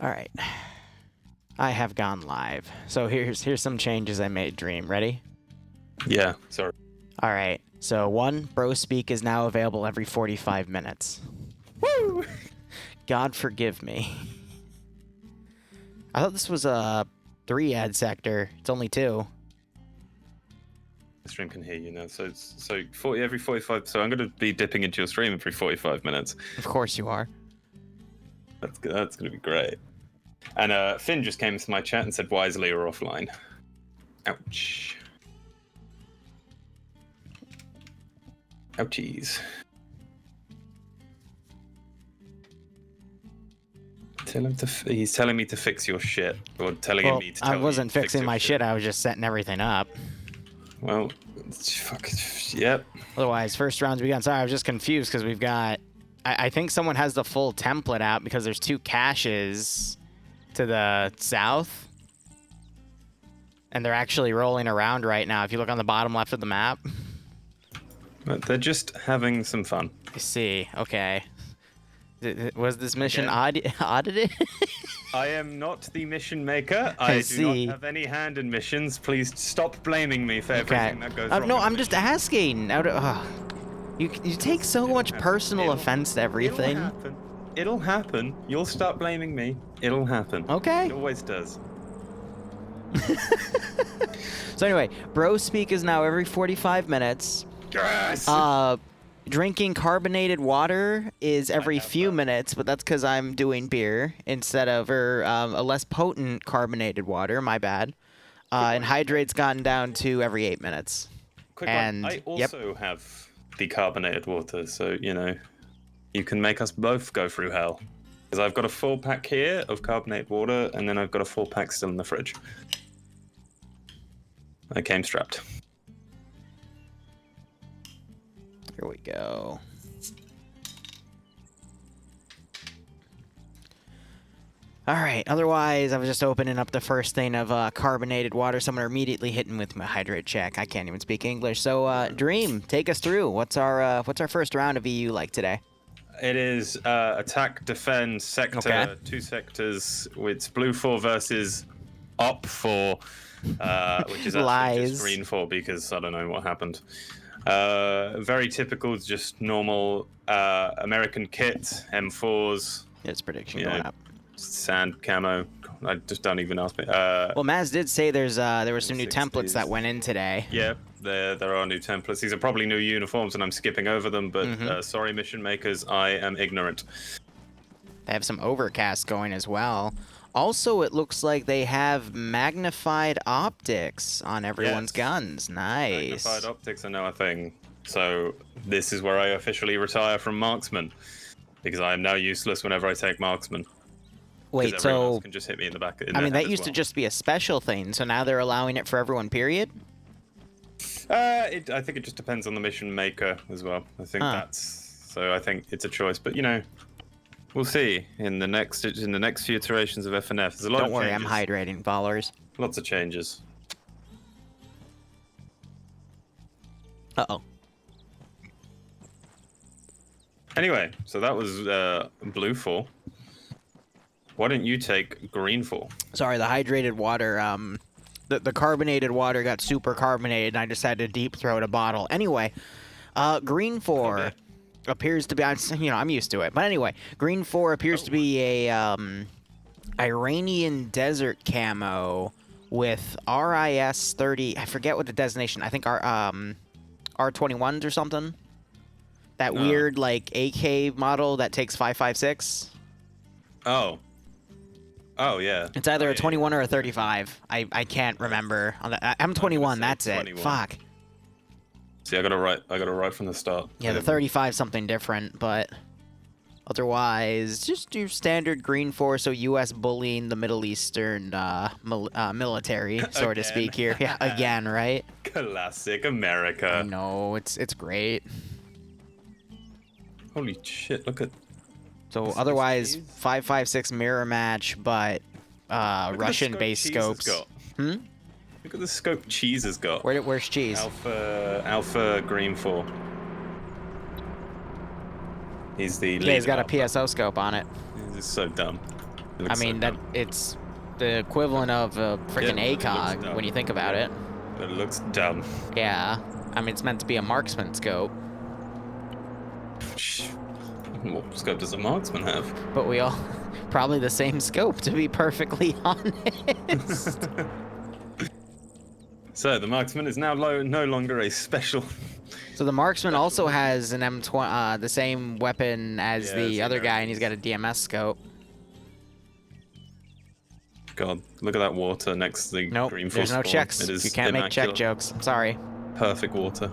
All right. I have gone live. So here's some changes I made, Dream. Ready? Yeah, sorry. All right. So 1, Bro Speak is now available every 45 minutes. Woo! God forgive me. I thought this was a 3 ad sector. It's only 2. The stream can hear you now, so every 45. So I'm going to be dipping into your stream every 45 minutes. Of course you are. That's good. That's going to be great. And Finn just came into my chat and said, "Why is Liru offline?" Ouch. Ouchies. Tell him to. He's telling me to fix your shit, or telling me to. I wasn't fixing my shit. I was just setting everything up. Well, fuck. Yep. Otherwise, first round's begun. Sorry, I was just confused because we've got. I think someone has the full template out because there's 2 caches to the south, and they're actually rolling around right now. If you look on the bottom left of the map. But they're just having some fun. I see. Okay. Was this mission audited? I am not the mission maker. I do not have any hand in missions. Please stop blaming me for everything that goes wrong. No, I'm just asking. You take so much personal offense to everything. It'll happen. You'll start blaming me. It'll happen. Okay. It always does. So anyway, Bro Speak is now every 45 minutes. Yes! Drinking carbonated water is every few minutes, but that's because I'm doing beer instead of a less potent carbonated water. My bad. And hydrate's gotten down to every 8 minutes. Quick one. I also have the carbonated water, so you can make us both go through hell. Because I've got a full pack here of carbonated water, and then I've got a full pack still in the fridge. I came strapped. Here we go. All right. Otherwise, I was just opening up the first thing of carbonated water. Someone immediately hitting with my hydrate check. I can't even speak English. So, Dream, take us through. What's our first round of EU like today? It is attack, defend, sector, Okay. 2 sectors. It's blue 4 versus op 4, which is actually just green 4 because I don't know what happened. Very typical, just normal American kit, M4s. It's prediction going up. Sand camo. I just don't even ask me. Well, Maz did say there were some new 60s. templates that went in today. Yeah, there are new templates. These are probably new uniforms, and I'm skipping over them. But sorry, mission makers, I am ignorant. They have some overcast going as well. Also, it looks like they have magnified optics on everyone's guns. Nice. Magnified optics are now a thing. So this is where I officially retire from marksman, because I am now useless whenever I take marksman. Wait, so else can just hit me in the back. I mean, that used to just be a special thing. So now they're allowing it for everyone. Period. I think it just depends on the mission maker as well. I think I think it's a choice, but we'll see in the next few iterations of FNF. There's a lot of changes. Don't worry, I'm hydrating, followers. Lots of changes. Uh-oh. Anyway, so that was blue 4. Why didn't you take green 4? Sorry, the hydrated water, the carbonated water got super carbonated, and I decided to deep throat a bottle. Anyway, green 4 appears to be, I'm used to it. But anyway, green 4 appears to be a Iranian desert camo with RIS 30. I forget what the designation. I think R21s or something. That weird like AK model that takes 5.56. Oh yeah. It's either a 21 or a 35. I can't remember. I'm 21. That's 21. It. Fuck. See, I got it right from the start. Yeah, the 35 something different, but otherwise, just your standard green 4. So U.S. bullying the Middle Eastern military, so to speak here. Yeah, again, right? Classic America. I know, it's great. Holy shit! Look at. So otherwise, 5.56 mirror match, but Russian-based scopes. Look at the scope Cheese has got. Where's Cheese? Alpha Green 4. He's the leader. Yeah, he's got a PSO scope on it. This is so dumb. I mean, it's the equivalent of a freaking ACOG when you think about it. It looks dumb. Yeah. I mean, it's meant to be a marksman scope. What scope does a marksman have? But we all... probably the same scope, to be perfectly honest. So, the marksman is now no longer a special... So the marksman also has an M20, the same weapon as the other guy, and he's got a DMS scope. God, look at that water next to the green there's no spawn. checks. It is you can't make check immaculate. jokes. I'm sorry. Perfect water.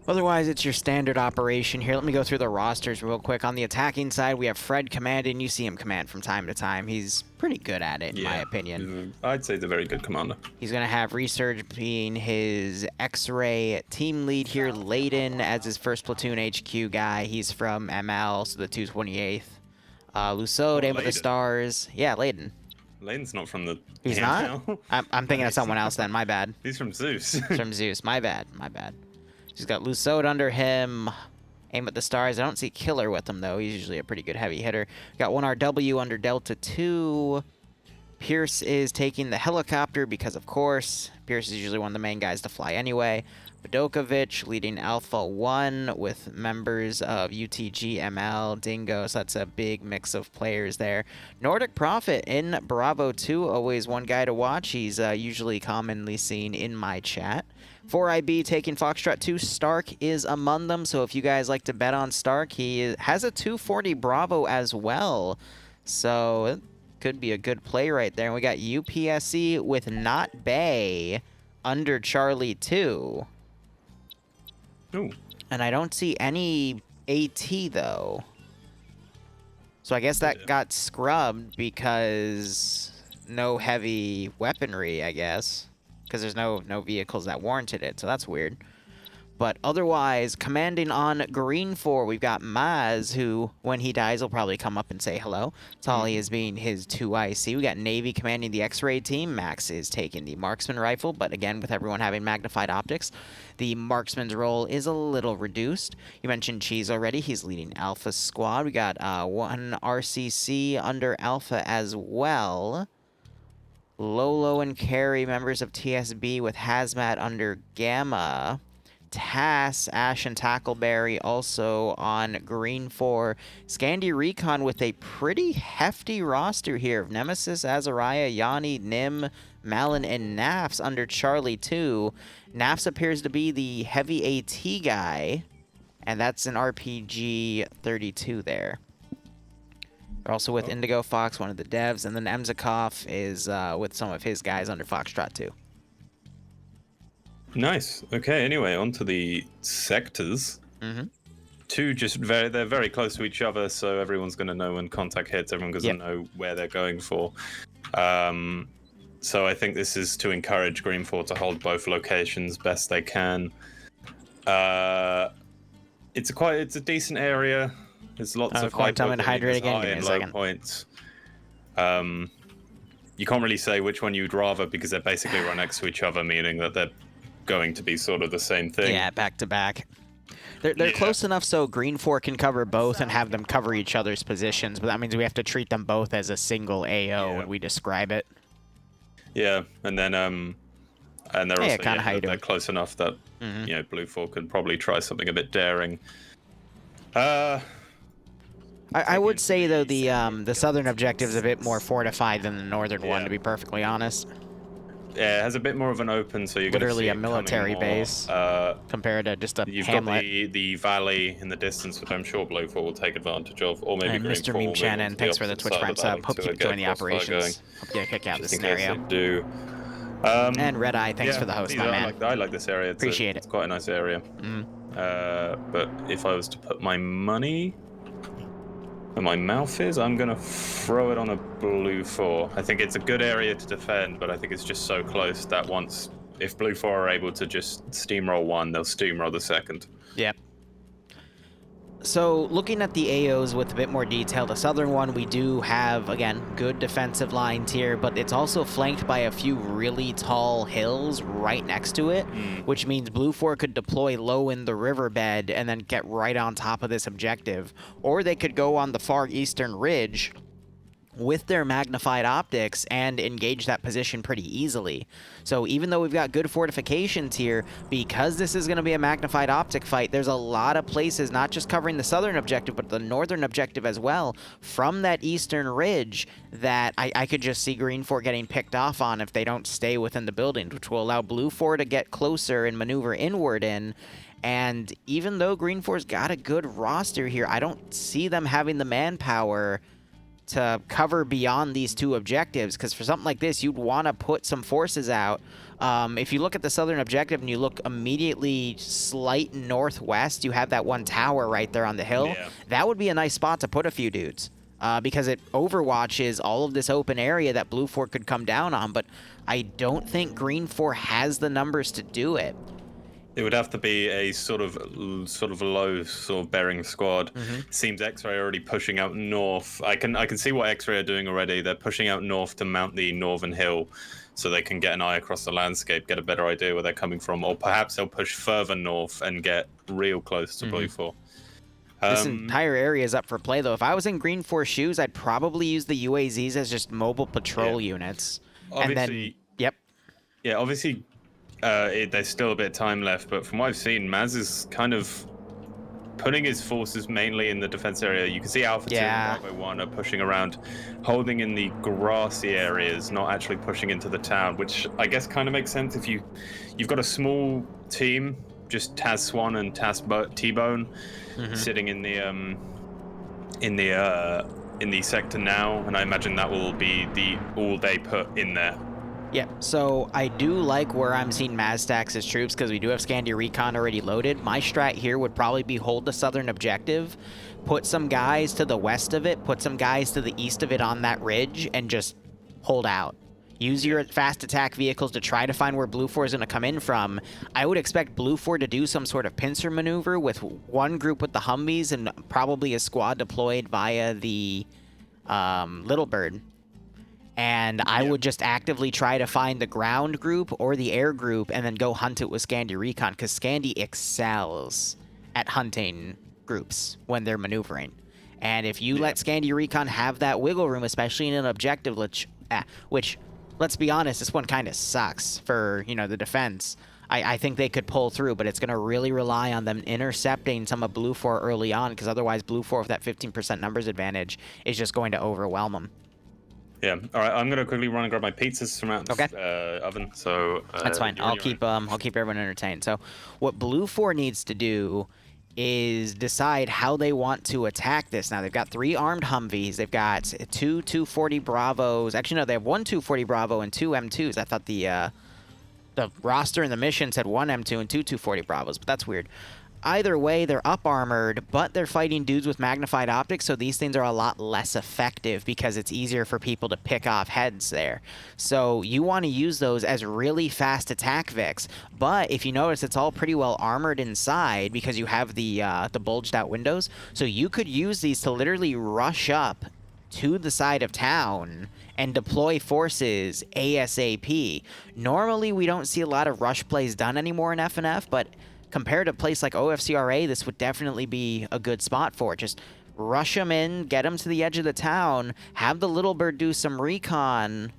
Otherwise, it's your standard operation here. Let me go through the rosters real quick. On the attacking side, we have Fred commanding. You see him command from time to time. He's pretty good at it, in my opinion. I'd say he's a very good commander. He's going to have Resurge being his X-Ray team lead here. Layden as his first platoon HQ guy. He's from ML, so the 228th. Luceau, Aim at the Stars. Yeah, Layden. Layden's not from the... He's not? I'm thinking of someone else then. My bad. He's from Zeus. He's from Zeus. My bad. My bad. He's got Luceau under him. Aim at the Stars. I don't see Killer with him, though. He's usually a pretty good heavy hitter. Got one RW under Delta 2. Pierce is taking the helicopter because, of course, Pierce is usually one of the main guys to fly anyway. Bedokovic leading Alpha 1 with members of UTG, ML, Dingo, so that's a big mix of players there. Nordic Prophet in Bravo 2, always one guy to watch. He's usually commonly seen in my chat. 4IB taking Foxtrot 2. Stark is among them, so if you guys like to bet on Stark, he has a 240 Bravo as well. So it could be a good play right there. And we got UPSC with Not Bay under Charlie 2. Ooh. And I don't see any AT, though. So I guess that got scrubbed because no heavy weaponry, I guess. Because there's no vehicles that warranted it, so that's weird. But otherwise, commanding on Green 4, we've got Maz, who, when he dies, will probably come up and say hello. Tali is being his 2IC. We got Navy commanding the X-Ray team. Max is taking the Marksman rifle, but again, with everyone having magnified optics, the Marksman's role is a little reduced. You mentioned Cheese already. He's leading Alpha Squad. We got one RCC under Alpha as well. Lolo and Carrie, members of TSB with Hazmat under Gamma. Tass, Ash, and Tackleberry also on Green 4. Scandi Recon with a pretty hefty roster here of Nemesis, Azariah, Yanni, Nim, Malin, and Nafs under Charlie 2. Nafs appears to be the heavy AT guy, and that's an RPG 32 there. They're also with Indigo Fox, one of the devs, and then Emzikov is with some of his guys under Foxtrot 2. Nice. Okay, anyway, on to the sectors. Two they're very close to each other, so everyone's going to know when contact hits. Everyone's going to know where they're going for. So I think this is to encourage Green 4 to hold both locations best they can. It's a decent area. There's lots of high and hydrate again. Give me a second. Points. You can't really say which one you'd rather because they're basically right next to each other, meaning that they're going to be sort of the same thing. Yeah, back to back. They're close enough so Green 4 can cover both and have them cover each other's positions, but that means we have to treat them both as a single AO when we describe it. Yeah, and then and they're also they're close enough that you know Blue 4 could probably try something a bit daring. I would say though the southern objective is a bit more fortified than the northern one, to be perfectly honest. Yeah, it has a bit more of an open, so you're literally a military base compared to just a hamlet. You've got the valley in the distance, which I'm sure Blue 4 will take advantage of, or maybe Green 4. Mr. Meme Shannon, thanks for the Twitch Prime sub. Hope you keep doing the operations. Hope you get a kick out of this scenario. Do. And Red Eye, thanks for the host, my man. I like this area. Appreciate it. It's quite a nice area. But if I was to put my money where my mouth is, I'm going to throw it on a Blue 4. I think it's a good area to defend, but I think it's just so close that if Blue 4 are able to just steamroll one, they'll steamroll the second. Yep. So looking at the AOs with a bit more detail, the southern one, we do have, again, good defensive lines here, but it's also flanked by a few really tall hills right next to it, which means Blue 4 could deploy low in the riverbed and then get right on top of this objective. Or they could go on the far eastern ridge with their magnified optics and engage that position pretty easily. So even though we've got good fortifications here, because this is going to be a magnified optic fight, there's a lot of places, not just covering the southern objective, but the northern objective as well, from that eastern ridge that I could just see Green 4 getting picked off on if they don't stay within the building, which will allow Blue 4 to get closer and maneuver inward in. And even though Green 4's got a good roster here, I don't see them having the manpower to cover beyond these two objectives, because for something like this, you'd want to put some forces out. If you look at the southern objective and you look immediately slight northwest, you have that one tower right there on the hill. Yeah. That would be a nice spot to put a few dudes, because it overwatches all of this open area that Blue 4 could come down on, but I don't think Green 4 has the numbers to do it. It would have to be a sort of low sort of bearing squad. Seems X-Ray already pushing out north. I can see what X-Ray are doing already. They're pushing out north to mount the northern hill, so they can get an eye across the landscape, get a better idea where they're coming from, or perhaps they'll push further north and get real close to Blue 4. This entire area is up for play, though. If I was in Green 4's shoes, I'd probably use the UAZs as just mobile patrol units. Obviously, and then, yep. Yeah, obviously. There's still a bit of time left, but from what I've seen, Maz is kind of putting his forces mainly in the defense area. You can see Alpha 2 and Bravo 1 are pushing around, holding in the grassy areas, not actually pushing into the town, which I guess kind of makes sense if you've got a small team, just Taz Swan and Taz T-Bone sitting in the sector now, and I imagine that will be all they put in there. Yeah, so I do like where I'm seeing Mazdax's troops, because we do have Scandia Recon already loaded. My strat here would probably be hold the southern objective, put some guys to the west of it, put some guys to the east of it on that ridge, and just hold out. Use your fast attack vehicles to try to find where Blue 4 is going to come in from. I would expect Blue 4 to do some sort of pincer maneuver with one group with the Humvees and probably a squad deployed via the Little Bird. And I would just actively try to find the ground group or the air group and then go hunt it with Scandia Recon, because Scandia excels at hunting groups when they're maneuvering. And if you let Scandia Recon have that wiggle room, especially in an objective, which let's be honest, this one kind of sucks for, the defense. I think they could pull through, but it's going to really rely on them intercepting some of Blue 4 early on, because otherwise Blue 4 with that 15% numbers advantage is just going to overwhelm them. Yeah. All right. I'm gonna quickly run and grab my pizzas from out the oven. So that's fine. I'll keep everyone entertained. So, what Blue 4 needs to do is decide how they want to attack this. Now they've got 3 armed Humvees. They've got 2 240 Bravos. Actually, no, they have 1 240 Bravo and 2 M2s. I thought the roster and the mission said 1 M2 and 2 240 Bravos, but that's weird. Either way, they're up-armored, but they're fighting dudes with magnified optics, so these things are a lot less effective because it's easier for people to pick off heads there. So you want to use those as really fast attack Vics, but if you notice, it's all pretty well armored inside because you have the bulged-out windows, so you could use these to literally rush up to the side of town and deploy forces ASAP. Normally, we don't see a lot of rush plays done anymore in FNF, but compared to a place like OFCRA, this would definitely be a good spot for it. Just rush them in, get them to the edge of the town, have the Little Bird do some recon,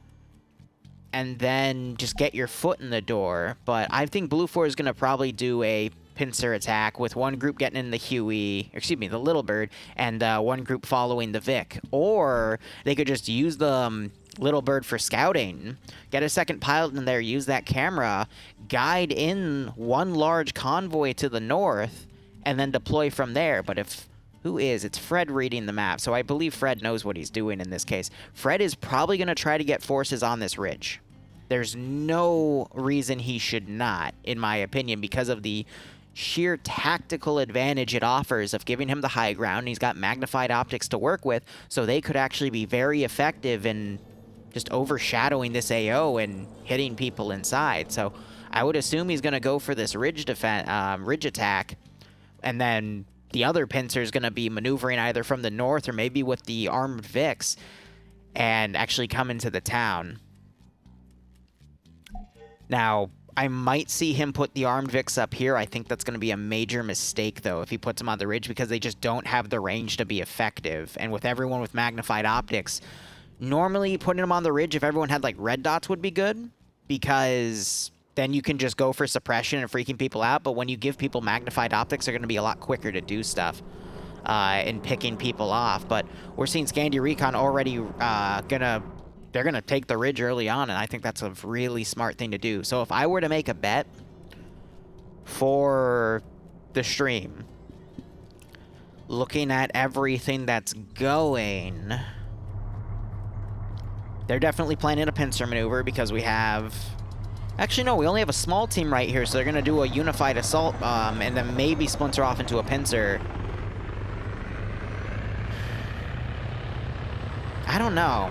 and then just get your foot in the door. But I think Blue 4 is going to probably do a pincer attack with one group getting in the the Little Bird, and one group following the Vic. Or they could just use the Little Bird for scouting, get a second pilot in there, use that camera, guide in one large convoy to the north, and then deploy from there. But it's Fred reading the map, so I believe Fred knows what he's doing in this case. Fred is probably going to try to get forces on this ridge. There's no reason he should not, in my opinion, because of the sheer tactical advantage it offers of giving him the high ground. He's got magnified optics to work with, so they could actually be very effective in just overshadowing this AO and hitting people inside. So I would assume he's going to go for this ridge attack and then the other pincer is going to be maneuvering either from the north or maybe with the armed Vix and actually come into the town. Now, I might see him put the armed Vix up here. I think that's going to be a major mistake, though, if he puts them on the ridge, because they just don't have the range to be effective. And with everyone with magnified optics, normally putting them on the ridge, if everyone had, like, red dots would be good, because then you can just go for suppression and freaking people out. But when you give people magnified optics, they're going to be a lot quicker to do stuff in picking people off. But we're seeing Scandi Recon already they're going to take the ridge early on, and I think that's a really smart thing to do. So if I were to make a bet for the stream, looking at everything that's going, they're definitely planning a pincer maneuver because we have... Actually, no, we only have a small team right here, so they're going to do a unified assault and then maybe splinter off into a pincer. I don't know.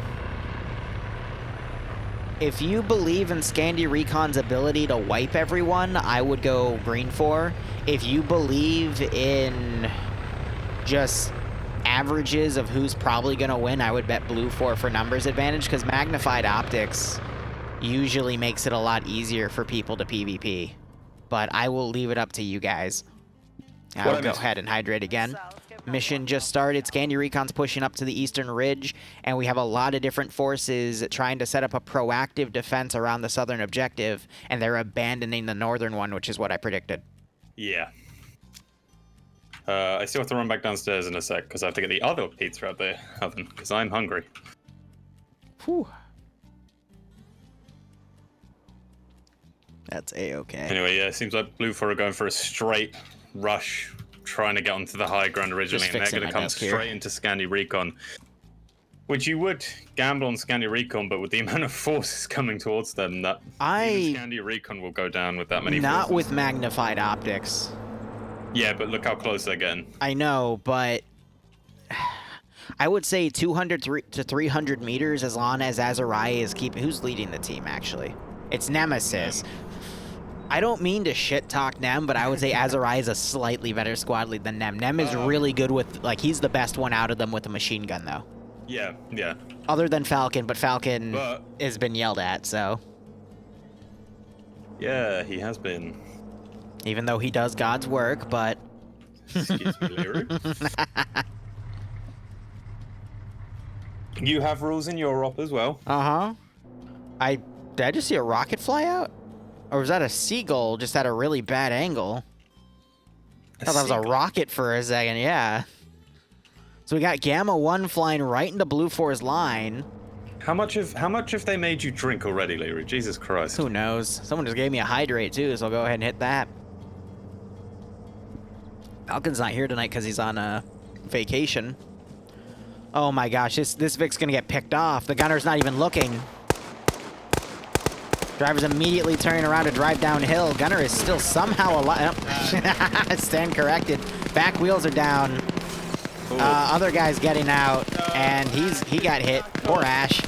If you believe in Scandi Recon's ability to wipe everyone, I would go green 4. If you believe in just averages of who's probably going to win, I would bet blue 4 for numbers advantage, because magnified optics usually makes it a lot easier for people to PvP. But I will leave it up to you guys. I'll go ahead and hydrate again. Mission just started. Scandi Recon's pushing up to the eastern ridge, and we have a lot of different forces trying to set up a proactive defense around the southern objective, and they're abandoning the northern one, which is what I predicted. Yeah. I still have to run back downstairs in a sec, because I have to get the other pizza out the oven, because I'm hungry. Whew. That's A-okay. Anyway, yeah, it seems like Blue 4 are going for a straight rush, trying to get onto the high ground originally, and they're going to come straight into Scandi Recon. Which you would gamble on Scandi Recon, but with the amount of forces coming towards them, that even Scandi Recon will go down with that many forces. Not with magnified optics. Yeah, but look how close they're getting. I know, but I would say 200 to 300 meters as long as Azariah is keeping... Who's leading the team, actually? It's Nemesis. I don't mean to shit-talk Nem, but I would say Azariah is a slightly better squad lead than Nem. Nem is really good with... Like, he's the best one out of them with a machine gun, though. Yeah, yeah. Other than Falcon, but Falcon has been yelled at, so... Yeah, he has been. Even though he does God's work, but... Excuse me, Liru. You have rules in your op as well. Uh-huh. Did I just see a rocket fly out? Or was that a seagull just at a really bad angle? I thought that was a rocket for a second, yeah. So we got Gamma 1 flying right into Blue 4's line. How much have they made you drink already, Liru? Jesus Christ. Who knows? Someone just gave me a hydrate too, so I'll go ahead and hit that. Falcon's not here tonight because he's on a vacation. Oh my gosh, this Vic's gonna get picked off. The gunner's not even looking. Driver's immediately turning around to drive downhill. Gunner is still somehow alive. Stand corrected. Back wheels are down. Other guy's getting out, and he got hit. Poor Ash.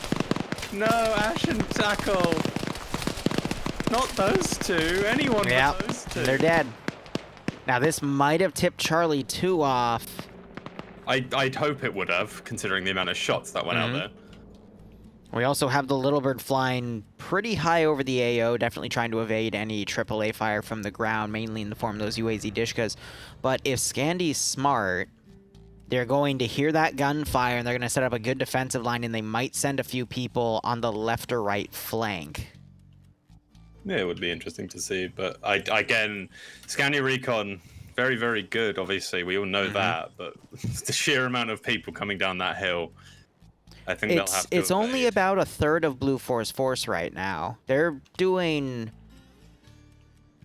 No, Ash and Tackle. Not those two. Anyone but those two. They're dead. Now this might have tipped Charlie 2 off. I'd hope it would have, considering the amount of shots that went out there. We also have the Little Bird flying pretty high over the AO, definitely trying to evade any AAA fire from the ground, mainly in the form of those UAZ Dishkas. But if Scandi's smart, they're going to hear that gunfire, and they're going to set up a good defensive line, and they might send a few people on the left or right flank. Yeah, it would be interesting to see, but again, Scandi Recon, very, very good, obviously. We all know that, but the sheer amount of people coming down that hill... I think they'll have to It's only about a third of Blue 4's force right now. They're doing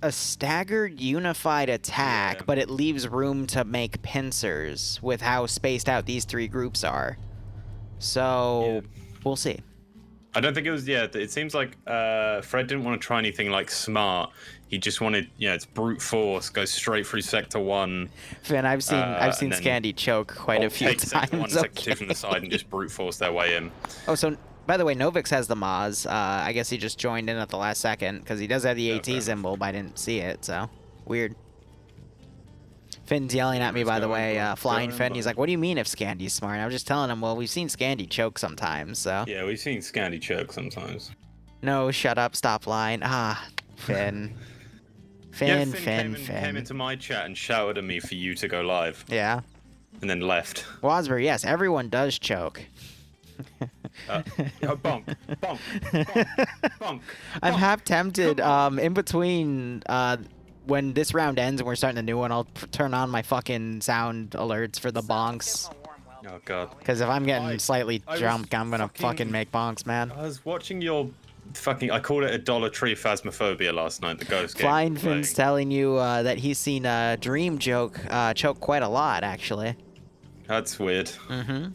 a staggered unified attack, but it leaves room to make pincers with how spaced out these three groups are. So, we'll see. I don't think it was, it seems like Fred didn't want to try anything like smart. He just wanted, it's brute force, go straight through Sector 1. Finn, I've seen Scandi choke quite a few times. Sector 1, Sector 2 from the side and just brute force their way in. Oh, so, by the way, Novix has the Maz. I guess he just joined in at the last second, because he does have the AT symbol, but I didn't see it, so, weird. Finn's yelling at me, by the way, Flying Finn. going He's by. like, what do you mean if Scandy's smart? And I was just telling him, well, we've seen Scandy choke sometimes, so. Yeah, we've seen Scandy choke sometimes. No, shut up, stop lying. Ah, Finn. Finn, Finn Finn. came into my chat and shouted at me for you to go live. Yeah. And then left. Wasbury, yes, everyone does choke. Bonk, bonk, bonk, bonk. I'm half tempted, in between, when this round ends and we're starting a new one, I'll turn on my fucking sound alerts for the bonks. Oh, God. Because if I'm getting slightly drunk, I'm gonna fucking make bonks, man. I was watching your fucking... I called it a Dollar Tree Phasmophobia last night, the ghost game. Flying Finn's telling you that he's seen Dream choke quite a lot, actually. That's weird. Mm-hmm.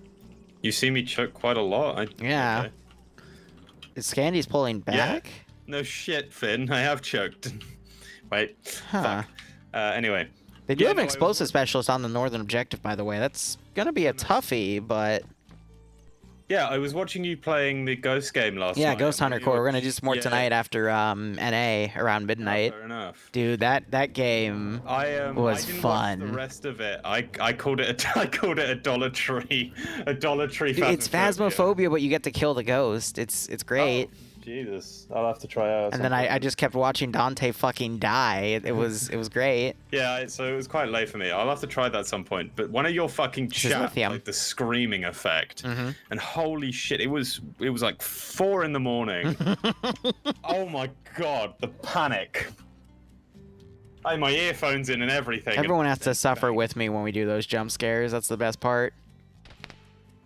You see me choke quite a lot? Yeah. Okay. Is Scandy's pulling back? Yeah. No shit, Finn. I have choked. Wait. Huh. Fuck. Anyway. They do have an no, explosive specialist on the northern objective, by the way. That's gonna be a toughie, but... Yeah, I was watching you playing the Ghost game last night. Yeah, Ghost Hunter Core. We're gonna do some more tonight after NA around midnight. Fair enough. Dude, that game was I didn't watch fun. the rest of it. I called it a Dollar Tree, Dude, it's Phasmophobia, but you get to kill the ghost. It's great. Oh, Jesus, I'll have to try out. And then I just kept watching Dante fucking die. It was great. Yeah, so it was quite late for me. I'll have to try that at some point. But one of your fucking chat, like the screaming effect, and holy shit, it was like 4 in the morning. Oh my God, the panic. I had my earphones in and everything. Everyone has to suffer with me when we do those jump scares. That's the best part.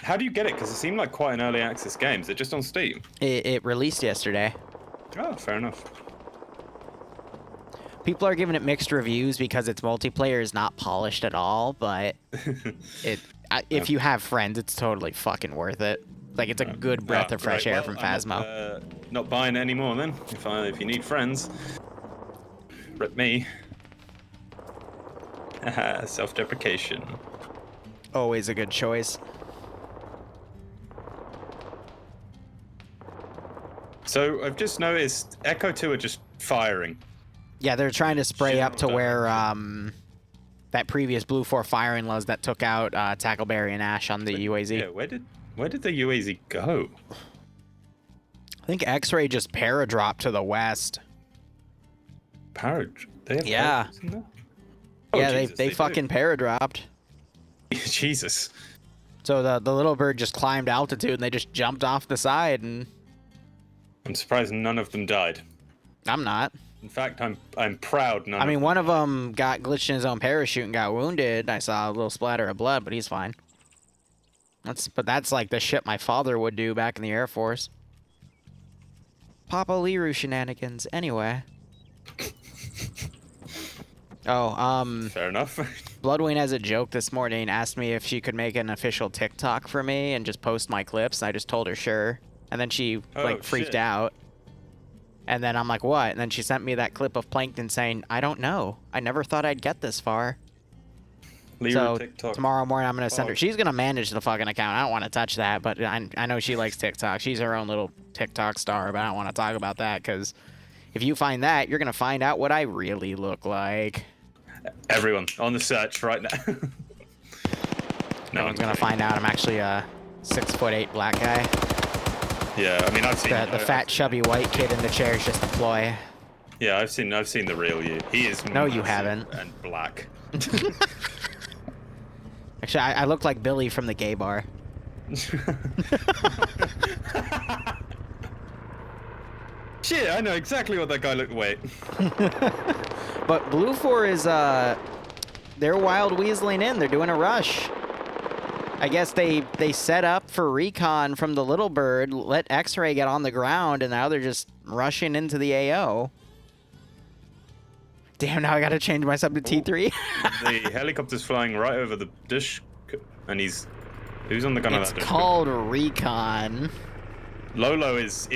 How do you get it? Because it seemed like quite an early access game. Is it just on Steam? It released yesterday. Oh, fair enough. People are giving it mixed reviews because its multiplayer is not polished at all, but if you have friends, it's totally fucking worth it. Like, it's a good breath of fresh air from Phasmo. Not buying it anymore then, if you need friends. Rip me. Self-deprecation. Always a good choice. So I've just noticed Echo 2 are just firing. Yeah, they're trying to spray up to where that previous Blue 4 firing was that took out Tackleberry and Ash on the UAZ. Yeah, where did the UAZ go? I think X-Ray just paradropped to the west. They have yeah. in there? Oh, Yeah, Jesus, they fucking paradropped. Jesus. So the little bird just climbed altitude and they just jumped off the side and... I'm surprised none of them died. I'm not. In fact, I'm proud none. I mean, one of them got glitched in his own parachute and got wounded. I saw a little splatter of blood, but he's fine. But that's like the shit my father would do back in the Air Force. Papa Liru shenanigans. Anyway. Oh, fair enough. Bloodwing, as a joke this morning, asked me if she could make an official TikTok for me and just post my clips. And I just told her sure. And then she freaked out. And then I'm like, what? And then she sent me that clip of Plankton saying, I don't know. I never thought I'd get this far. Liru So TikTok. tomorrow morning I'm going to send her. She's going to manage the fucking account. I don't want to touch that, but I know she likes TikTok. She's her own little TikTok star, but I don't want to talk about that because if you find that, you're going to find out what I really look like. Everyone on the search right now. No one's going to find out I'm actually a 6'8" black guy. Yeah, I mean, I've seen the fat, chubby white kid in the chair is just a ploy. Yeah, I've seen the real you. He is no, you haven't. And black. Actually, I look like Billy from the gay bar. Shit, I know exactly what that guy looked. Wait. But Blue 4 is they're wild weaseling in. They're doing a rush. I guess they set up for recon from the little bird, let X-Ray get on the ground, and now they're just rushing into the AO. Damn, now I gotta change my sub to T3. The helicopter's flying right over the dish, and who's on the gun of that dish? It's called recon. Lolo is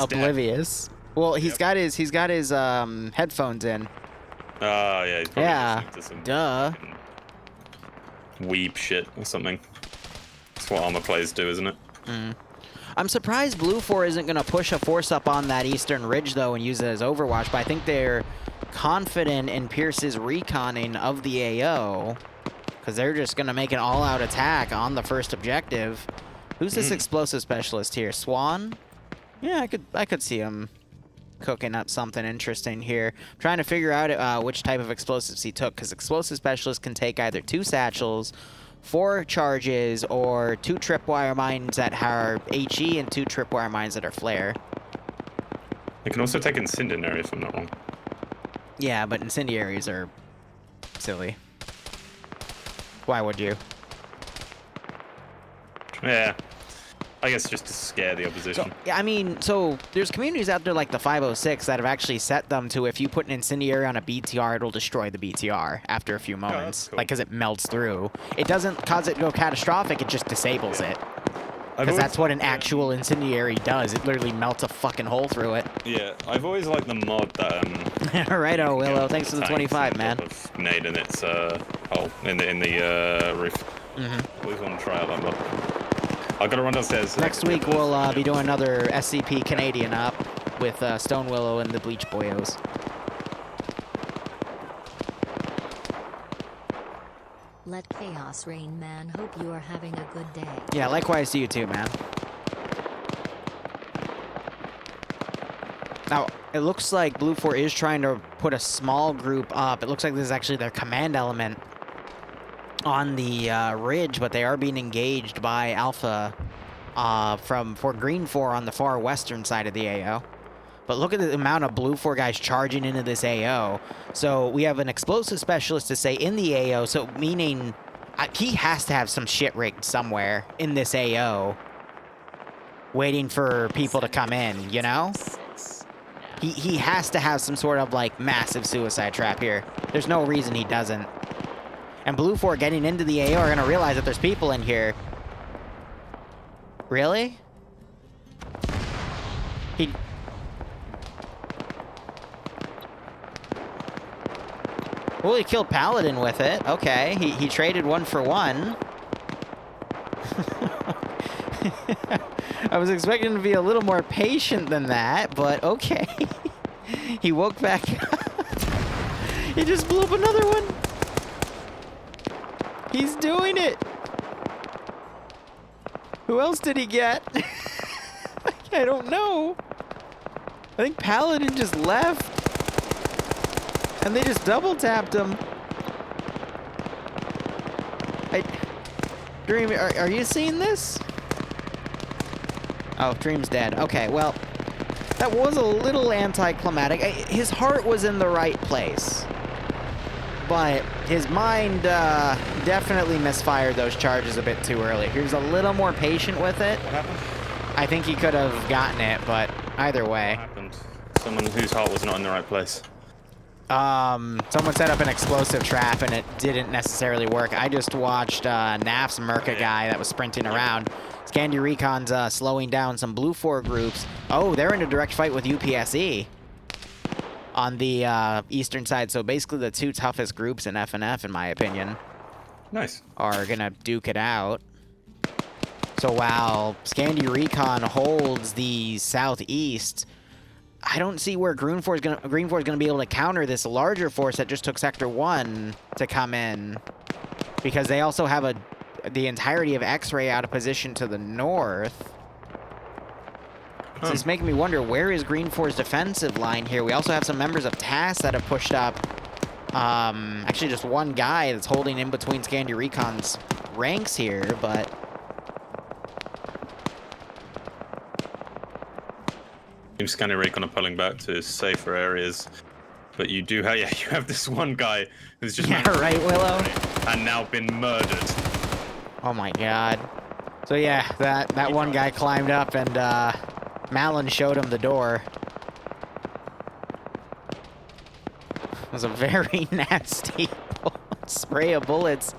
oblivious. Dead. Well, he's got his headphones in. Oh yeah, he's probably listening to some duh. Weeb shit or something. That's what armor players do, isn't it? I'm surprised Blue 4 isn't going to push a force up on that eastern ridge, though, and use it as Overwatch, but I think they're confident in Pierce's reconning of the AO, because they're just going to make an all-out attack on the first objective. Who's this explosive specialist here? Swan? Yeah, I could see him cooking up something interesting here. I'm trying to figure out which type of explosives he took, because explosive specialists can take either 2 satchels, 4 charges, or 2 tripwire mines that are HE and 2 tripwire mines that are flare. They can also take incendiary if I'm not wrong. Yeah, but incendiaries are silly. Why would you? Yeah. I guess just to scare the opposition. So, I mean, so there's communities out there like the 506 that have actually set them to if you put an incendiary on a BTR, it'll destroy the BTR after a few moments. Cool. Like, because it melts through. It doesn't cause it to go catastrophic, it just disables it. Because that's what an actual incendiary does. It literally melts a fucking hole through it. Yeah, I've always liked the mod that... Righto, Willow. Thanks for the 25, man. Nade in its hole, in the roof. Always want to try out that mod. I've got to run downstairs. Next week, we'll be doing another SCP Canadian up with Stone Willow and the Bleach Boyos. Let chaos reign, man. Hope you are having a good day. Yeah, likewise to you too, man. Now, it looks like Blue 4 is trying to put a small group up. It looks like this is actually their command element on the ridge, but they are being engaged by Alpha for Green 4 on the far western side of the AO. But look at the amount of Blue 4 guys charging into this AO. So we have an explosive specialist to say in the AO, so meaning he has to have some shit rigged somewhere in this AO waiting for people to come in, you know? He has to have some sort of, like, massive suicide trap here. There's no reason he doesn't. And Blue 4 getting into the AO are going to realize that there's people in here. Really? Well, he killed Paladin with it. Okay, he traded 1 for 1. I was expecting him to be a little more patient than that, but okay. He woke back up. He just blew up another one. He's doing it. Who else did he get? I don't know. I think Paladin just left. And they just double tapped him. Dream, are you seeing this? Oh, Dream's dead. Okay, well, that was a little anticlimactic. His heart was in the right place. But his mind definitely misfired those charges a bit too early. He was a little more patient with it. What happened? I think he could have gotten it, but either way. What happened? Someone whose heart was not in the right place. Someone set up an explosive trap and it didn't necessarily work. I just watched Naf's Merca guy that was sprinting around. Scandi Recon's slowing down some Blue 4 groups. Oh, they're in a direct fight with UPSE on the eastern side. So basically the 2 toughest groups in FNF, in my opinion, Nice. are gonna duke it out. So while Scandi Recon holds the southeast, I don't see where Green 4 is gonna be able to counter this larger force that just took Sector 1 to come in, because they also have the entirety of X-Ray out of position to the north. So it's making me wonder, where is Green 4's defensive line here? We also have some members of TAS that have pushed up. Actually, just one guy that's holding in between Scandi Recon's ranks here, but Scandi Recon are pulling back to safer areas, but you do have, you have this one guy who's just right, Willow, and now been murdered. Oh my god. So yeah, that one guy climbed up and Malin showed him the door. It was a very nasty spray of bullets.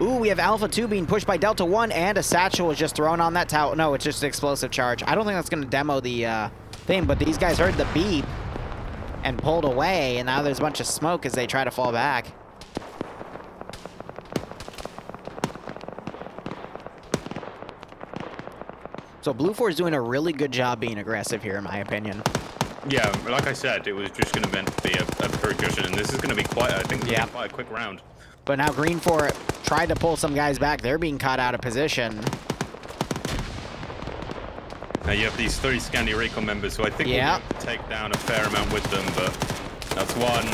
Ooh, we have Alpha 2 being pushed by Delta 1, and a satchel was just thrown on that tower. No, it's just an explosive charge. I don't think that's going to demo the thing, but these guys heard the beep and pulled away, and now there's a bunch of smoke as they try to fall back. So Blue 4 is doing a really good job being aggressive here, in my opinion. Yeah, like I said, it was just going to meant to be a percussion, and this is going to be quite, I think, Yeah. quite a quick round. But now Green 4 tried to pull some guys back. They're being caught out of position. Now you have these 3 Scandi Recon members who I think will be able to take down a fair amount with them, but that's one.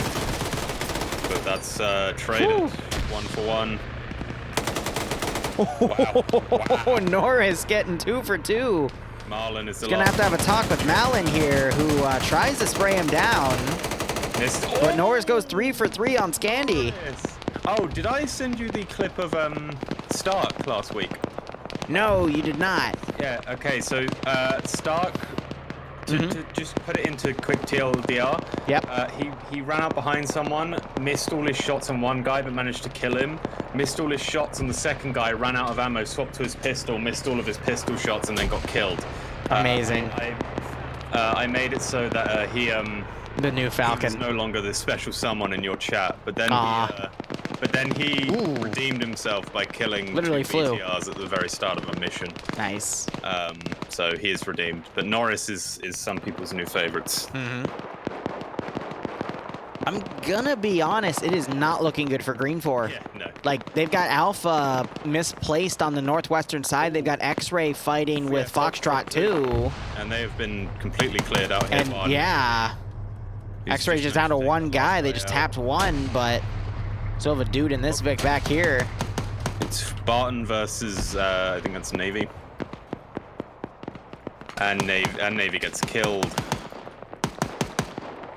But that's traded. Woo. 1 for 1. Wow. Norris getting 2 for 2. Marlon is the Gonna have to have a talk with Malin here, who tries to spray him down. But Norris goes 3 for 3 on Scandi. Oh, did I send you the clip of Stark last week? No, you did not. Yeah, okay, so Stark, to just put it into quick TLDR, he ran out behind someone, missed all his shots on one guy but managed to kill him, missed all his shots on the second guy, ran out of ammo, swapped to his pistol, missed all of his pistol shots and then got killed. Amazing. I made it so that the new Falcon. He was no longer the special someone in your chat, but then he redeemed himself by killing literally 2 flew BTRs at the very start of a mission. Nice. So he is redeemed, but Norris is some people's new favorites. I'm gonna be honest, it is not looking good for Green 4. Yeah, no. Like, they've got Alpha misplaced on the northwestern side. They've got X-Ray fighting with Foxtrot too. And they have been completely cleared out here. And yeah. X-Ray's just down to 1 guy. They just tapped 1, but still have a dude in this Vic back here. It's Barton versus, I think that's Navy. And Navy gets killed.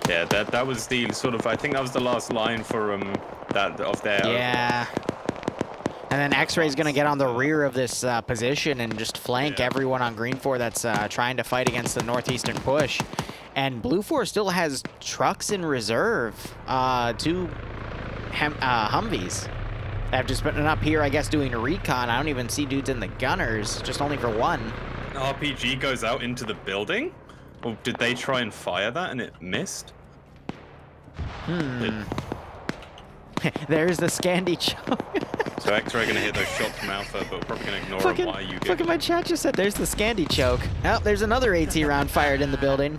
Yeah, that was the sort of, I think that was the last line for that of their. Yeah. And then X-Ray's gonna get on the rear of this position and just flank everyone on Green 4 that's trying to fight against the northeastern push. And Blue 4 still has trucks in reserve, 2 Humvees. They've just been up here, I guess, doing a recon. I don't even see dudes in the gunners, just only for 1. RPG goes out into the building? Or did they try and fire that and it missed? There's the Scandi choke. So X-Ray gonna hit those shots from Alpha, but we're probably gonna ignore them. Why you Look at my chat just said there's the Scandi choke. Oh, there's another AT round fired in the building.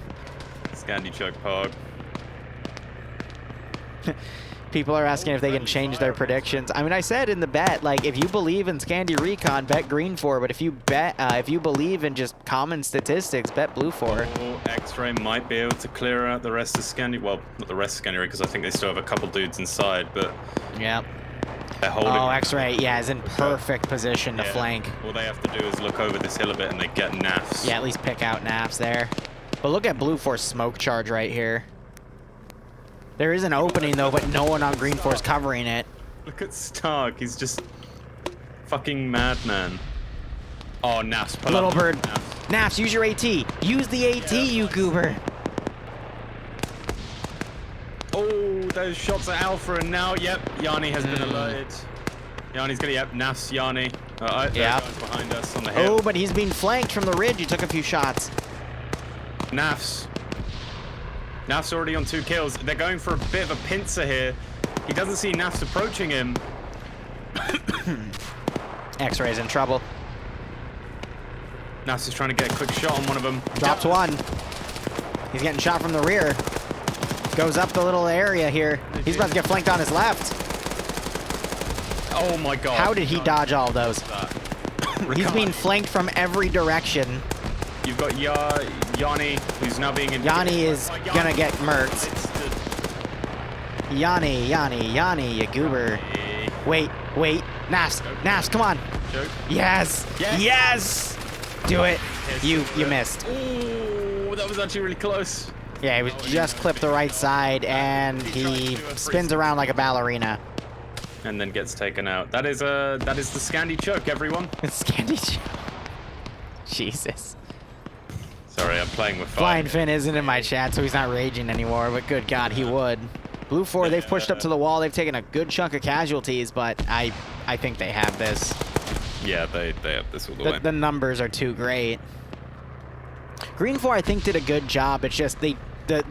Scandi choke pog. People are asking if they can change their predictions. I mean, I said in the bet, like, if you believe in Scandi Recon, bet Green 4. But if you believe in just common statistics, bet Blue 4. Oh, X-Ray might be able to clear out the rest of Scandi. Well, not the rest of Scandi, because I think they still have a couple dudes inside. But yeah, they're holding. Oh, X-Ray, yeah, is in perfect position to flank. All they have to do is look over this hill a bit, and they get naffs. Yeah, at least pick out naffs there. But look at Blue 4's smoke charge right here. There is an opening, though, but no one on Green 4 is covering it. Look at Stark. He's just fucking madman. Oh, Naps. Little bird. Naps, use your AT. Use the AT, you goober. Oh, those shots at Alpha, and now, yep, Yanni has been alerted. Yanni's gonna, Naps, Yanni. There guys behind us on the hill. Oh, but he's being flanked from the ridge. He took a few shots. Nafs. Naf's already on 2 kills. They're going for a bit of a pincer here. He doesn't see Nafs approaching him. X-Ray's in trouble. Nafs is trying to get a quick shot on one of them. Drops 1. He's getting shot from the rear. Goes up the little area here. He's about to get flanked on his left. Oh my god. How did he dodge all of those? He's being flanked from every direction. You've got Yanni, who's now being in. Yanni is gonna get murked. Yanni, you goober. Wait. Nafs, come on. Joke. Yes. Do it. You missed. Ooh, that was actually really close. Yeah, he was just clipped the right side, and he spins around like a ballerina. And then gets taken out. That is the Scandi choke, everyone. It's Scandi choke. Jesus. Sorry, I'm playing with fire. Flying Finn isn't in my chat, so he's not raging anymore, but good God, he would. Blue 4, they've pushed up to the wall. They've taken a good chunk of casualties, but I think they have this. Yeah, they have this all the way. The numbers are too great. Green 4, I think, did a good job. It's just the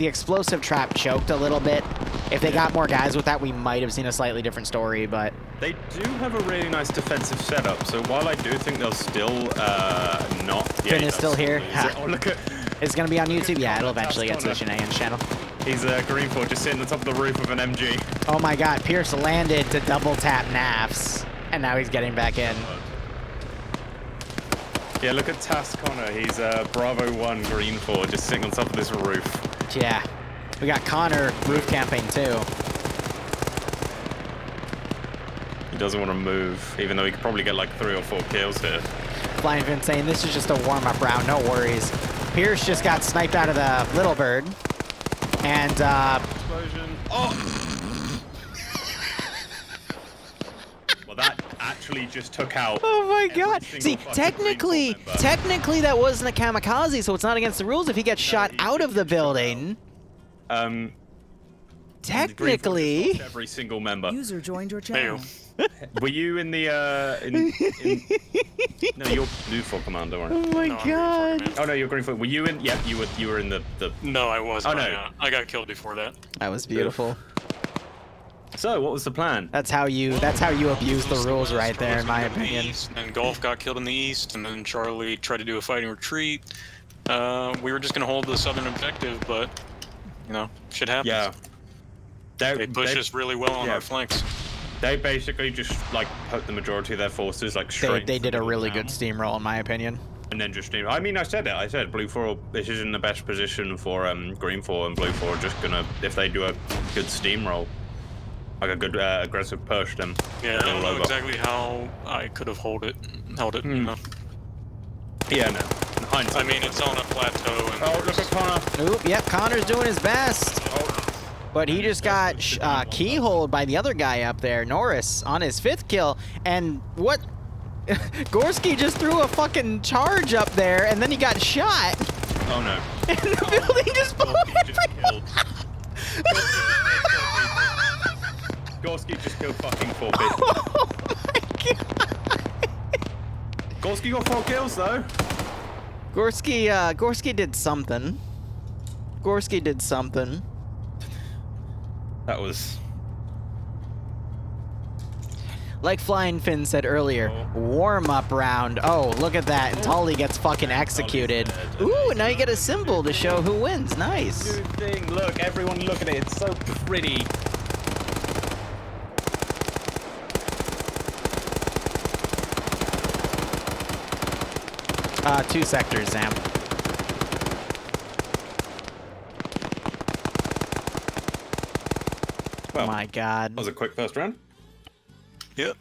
explosive trap choked a little bit. If they got more guys with that, we might have seen a slightly different story, but... They do have a really nice defensive setup, so while I do think they'll still not... Finn is still here. Oh, look at... It's gonna be on YouTube. Yeah, it'll eventually get to the Shenanigans channel. He's green 4 just sitting on top of the roof of an MG. Oh my God, Pierce landed to double tap Nafs, and now he's getting back in. Yeah, look at Task Connor. He's Bravo 1 green 4 just sitting on top of this roof. Yeah, we got Connor roof camping too. He doesn't want to move, even though he could probably get like 3 or 4 kills here. Flying Finn saying this is just a warm-up round, no worries. Pierce just got sniped out of the Little Bird. And, Explosion. Oh! Well, that actually just took out. oh my God. every See, single fucking technically that wasn't a kamikaze, so it's not against the rules if he gets shot out of the building. Technically. Every single member. User joined your channel. Were you in the No, you're blue 4 commander, weren't you? Oh my No, I'm God. green 4, Oh no, you're green 4. Were you in? Yep, you were in the. No, I wasn't. Oh, no. I got killed before that. That was beautiful. So, what was the plan? That's how you abuse the rules right there, in my opinion. And Golf got killed in the east, and then Charlie tried to do a fighting retreat. We were just gonna hold the southern objective, but you know, shit happens. Yeah. They pushed us really well on yeah. our flanks. They basically just like put the majority of their forces like straight. They did a really down. good steamroll, in my opinion. And then just, I mean, I said it. I said blue 4. This is in the best position for green 4, and blue 4 are just gonna, if they do a good steamroll, like a good aggressive push, then Yeah, I don't know over. exactly how I could have held it. You know. Yeah, no. In hindsight, I mean, it's on a plateau. And Oh, look at Connor. Oop, yep, Connor's doing his best. But he just got keyholed by the other guy up there, Norris, on his 5th kill. And what? Gorski just threw a fucking charge up there, and then he got shot. Oh no. And the building just blew Gorski just killed. Gorski just killed fucking 4 people. Oh my God. Gorski got 4 kills though. Gorski did something. Gorski did something. That was. Like Flying Finn said earlier, warm-up round. Oh, look at that. And Tully gets fucking executed. Ooh, now you get a symbol to show who wins. Nice. New thing. Look, everyone look at it. It's so pretty. Two sectors, Sam. Well, My God. that was a quick first round. Yep.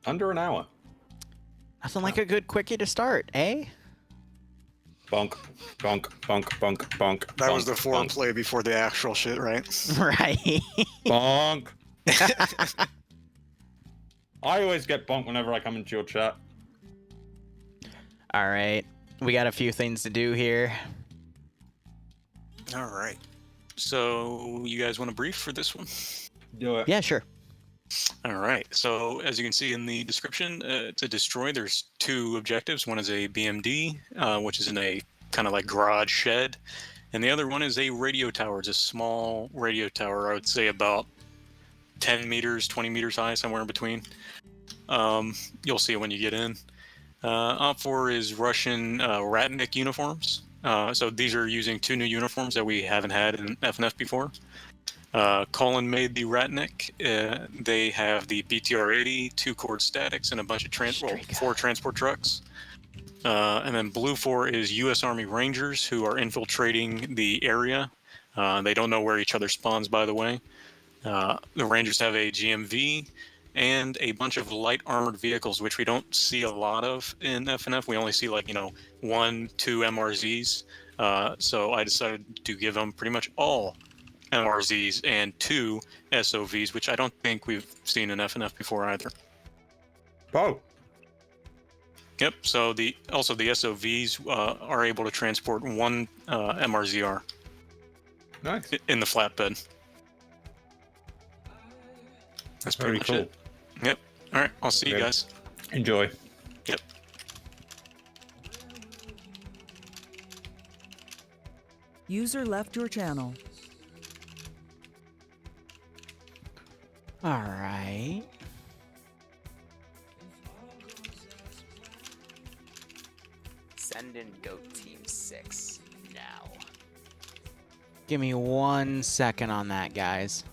Under an hour. Nothing like a good quickie to start, eh? Bonk, bonk, bonk, bonk, bonk. That was the bonk, foreplay before the actual shit, right? Right. bonk. I always get bonked whenever I come into your chat. All right. We got a few things to do here. All right. So, you guys want to brief for this one? Do it. Yeah, sure. All right. So, as you can see in the description, to destroy, there's 2 objectives. One is a BMD, which is in a kind of like garage shed, and the other one is a radio tower. It's a small radio tower. I would say about 10 meters, 20 meters high, somewhere in between. You'll see it when you get in. Op 4 is Russian Ratnik uniforms. So these are using 2 new uniforms that we haven't had in FNF before. Colin made the Ratnik. They have the BTR-80, 2 cord statics, and a bunch of 4 transport trucks. And then Blue 4 is U.S. Army Rangers, who are infiltrating the area. They don't know where each other spawns, by the way. The Rangers have a GMV and a bunch of light armored vehicles, which we don't see a lot of in FNF. We only see 1, 2 MRZs. So I decided to give them pretty much all MRZs and 2 SOVs, which I don't think we've seen in FNF before either. Oh. Yep. So the SOVs are able to transport 1 MRZR. Nice. In the flatbed. That's pretty much it. Yep. All right. I'll see you guys. Enjoy. Yep. User left your channel. All right. Send in Goat Team 6. Give me 1 second on that, guys.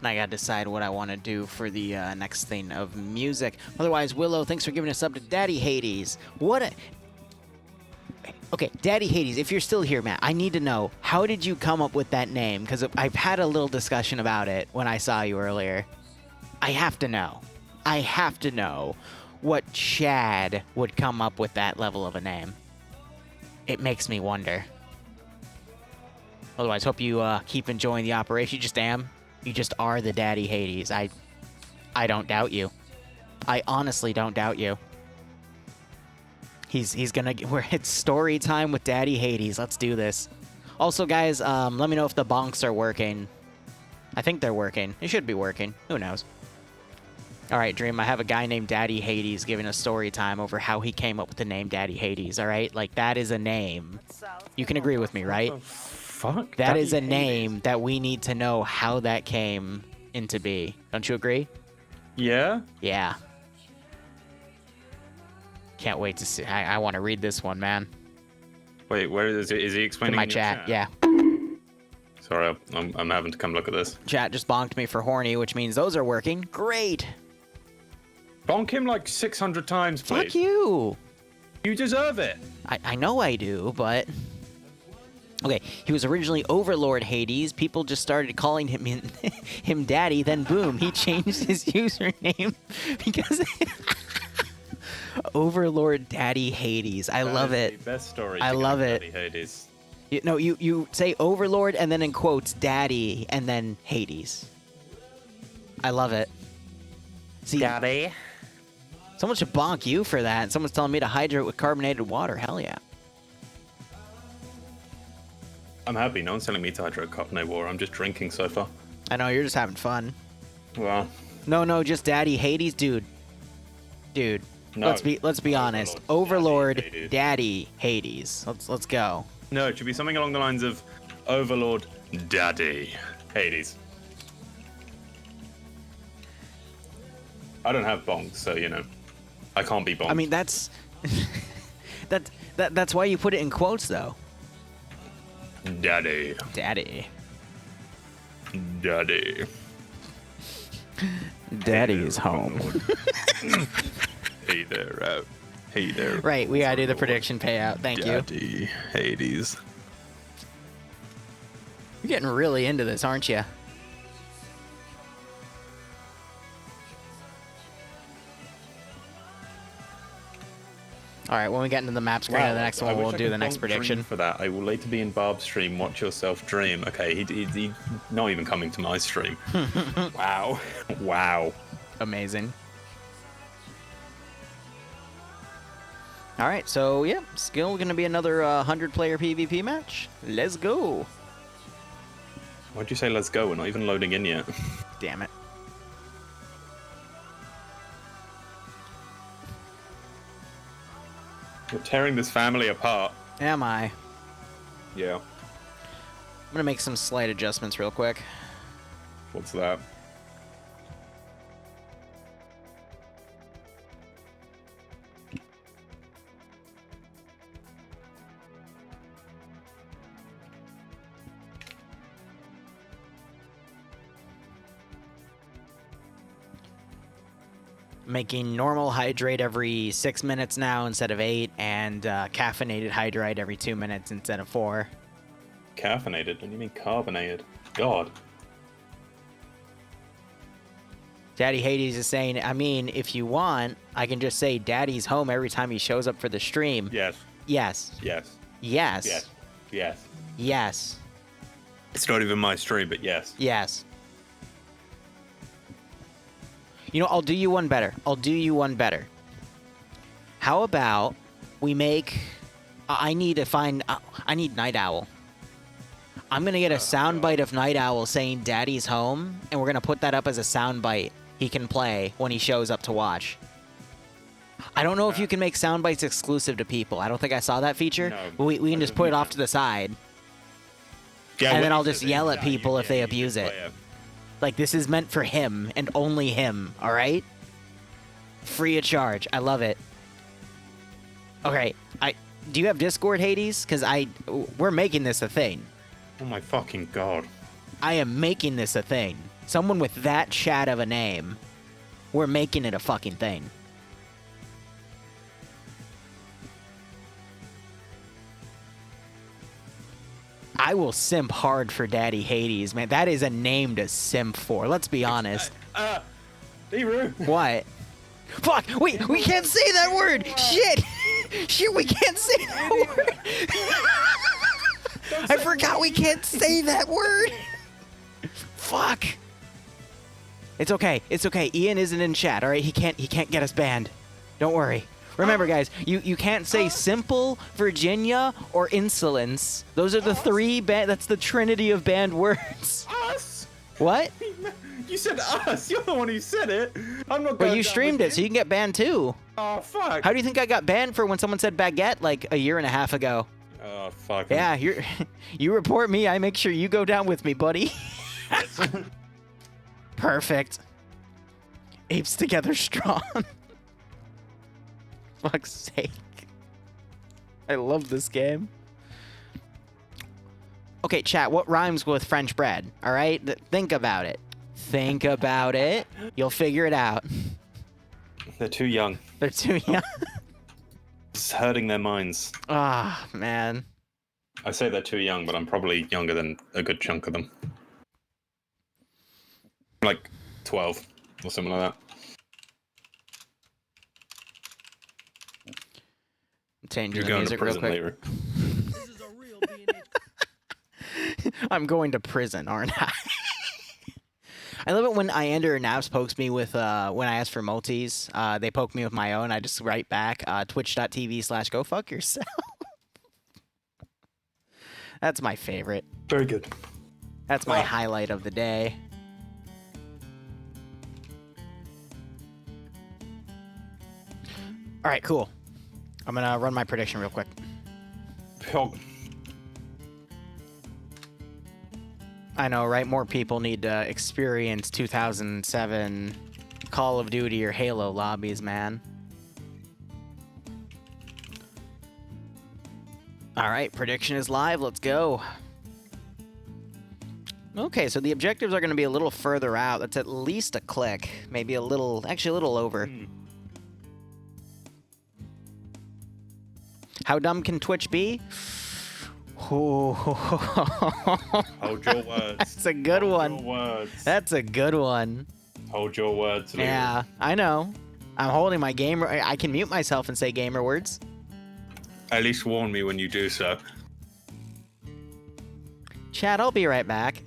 I gotta decide what I want to do for the next thing of music. Otherwise, Willow, thanks for giving us up to Daddy Hades. What a... Okay, Daddy Hades, if you're still here, man, I need to know, how did you come up with that name? Because I've had a little discussion about it when I saw you earlier. I have to know. I have to know what Chad would come up with that level of a name. It makes me wonder. Otherwise, hope you keep enjoying the operation. You just am. You just are the Daddy Hades. I don't doubt you. I honestly don't doubt you. He's gonna... It's story time with Daddy Hades. Let's do this. Also, guys, let me know if the bonks are working. I think they're working. They should be working. Who knows? Alright, Dream, I have a guy named Daddy Hades giving us story time over how he came up with the name Daddy Hades, alright? Like, that is a name. You can agree with me, right? Fuck. That is a name that we need to know how that came into be. Don't you agree? Yeah? Yeah. Can't wait to see. I want to read this one, man. Wait, where is it? Is he In explaining my in your chat, yeah. Sorry, I'm having to come look at this. Chat just bonked me for horny, which means those are working. Great. Bonk him like 600 times, please. Fuck you. You deserve it. I know I do, but... Okay, he was originally Overlord Hades. People just started calling him him Daddy. Then boom, he changed his username because Overlord Daddy Hades. I love it. The best story. I love it. Daddy Hades. You say Overlord and then in quotes Daddy and then Hades. I love it. See, Daddy. someone should bonk you for that. Someone's telling me to hydrate with carbonated water. Hell yeah. I'm happy. No one's telling me to hydrate carbonated water. I'm just drinking so far. I know, you're just having fun. Well. No, just Daddy Hades, dude. Dude. No. Let's be honest. Overlord Daddy Hades. Let's go. No, it should be something along the lines of Overlord Daddy Hades. I don't have bonks, so you know, I can't be bonked. I mean, that's that's why you put it in quotes, though. Daddy. Daddy. Daddy. Daddy's home. Hey there, hey there. Right, we gotta do the prediction payout. Thank you. Daddy Hades. You're getting really into this, aren't you? All right, when we get into the map screen of the next one, we'll do the next prediction. For that, I will later be in Barb's stream. Watch yourself dream. Okay, he's not even coming to my stream. Wow, wow. Amazing. All right, so yeah, still gonna be another 100-player PvP match. Let's go. Why'd you say let's go? We're not even loading in yet. Damn it. You're tearing this family apart. Am I? Yeah. I'm gonna make some slight adjustments real quick. What's that? Making normal hydrate every 6 minutes now instead of 8, and caffeinated hydrate every 2 minutes instead of 4. Caffeinated? What do you mean carbonated? God. Daddy Hades is saying, I mean, if you want, I can just say Daddy's home every time he shows up for the stream. Yes. Yes. Yes. Yes. Yes. Yes. Yes. It's not even my stream, but yes. Yes. You know, I'll do you one better. I'll do you one better. How about we make... I need to find... I need Night Owl. I'm going to get a soundbite of Night Owl saying Daddy's home, and we're going to put that up as a soundbite he can play when he shows up to watch. I don't know if you can make soundbites exclusive to people. I don't think I saw that feature. No, But we can just put it off to the side. Yeah, And then I'll just yell at people if they abuse it. Yeah. Like, this is meant for him and only him, all right? Free of charge. I love it. Okay, do you have Discord, Hades? Because we're making this a thing. Oh my fucking god. I am making this a thing. Someone with that chat of a name, we're making it a fucking thing. I will simp hard for Daddy Hades, man. That is a name to simp for. Let's be honest. Liru. What? Fuck! We can't say that word! Shit! Shit, we can't say that word! I forgot we can't say that word! Fuck! It's okay. It's okay. Ian isn't in chat, alright? He can't get us banned. Don't worry. Remember, guys, you can't say simple, Virginia, or insolence. Those are the three that's the trinity of banned words. Us. What? You said us. You're the one who said it. I'm not. But you streamed it, so you can get banned too. Oh fuck. How do you think I got banned for when someone said baguette like a year and a half ago? Oh fuck. Yeah, you report me, I make sure you go down with me, buddy. Perfect. Apes together strong. Fuck's sake. I love this game. Okay, chat, what rhymes with French bread? All right? Think about it. Think about it. You'll figure it out. They're too young. They're too young. It's hurting their minds. Ah, man. I say they're too young, but I'm probably younger than a good chunk of them. Like 12 or something like that. Changing You're the going music to prison real later. I'm going to prison, aren't I? I love it when Iander and Naps pokes me with, when I ask for multis, they poke me with my own. I just write back, twitch.tv/go fuck yourself. That's my favorite. Very good. That's my highlight of the day. All right, cool. I'm going to run my prediction real quick. I know, right? More people need to experience 2007 Call of Duty or Halo lobbies, man. All right, prediction is live. Let's go. Okay, so the objectives are going to be a little further out. That's at least a click. Maybe a little, actually a little over. How dumb can Twitch be? Hold your words. That's a good one. Hold your words. That's a good one. Hold your words. Liru. Yeah, I know. I'm holding my gamer. I can mute myself and say gamer words. At least warn me when you do so. Chat, I'll be right back.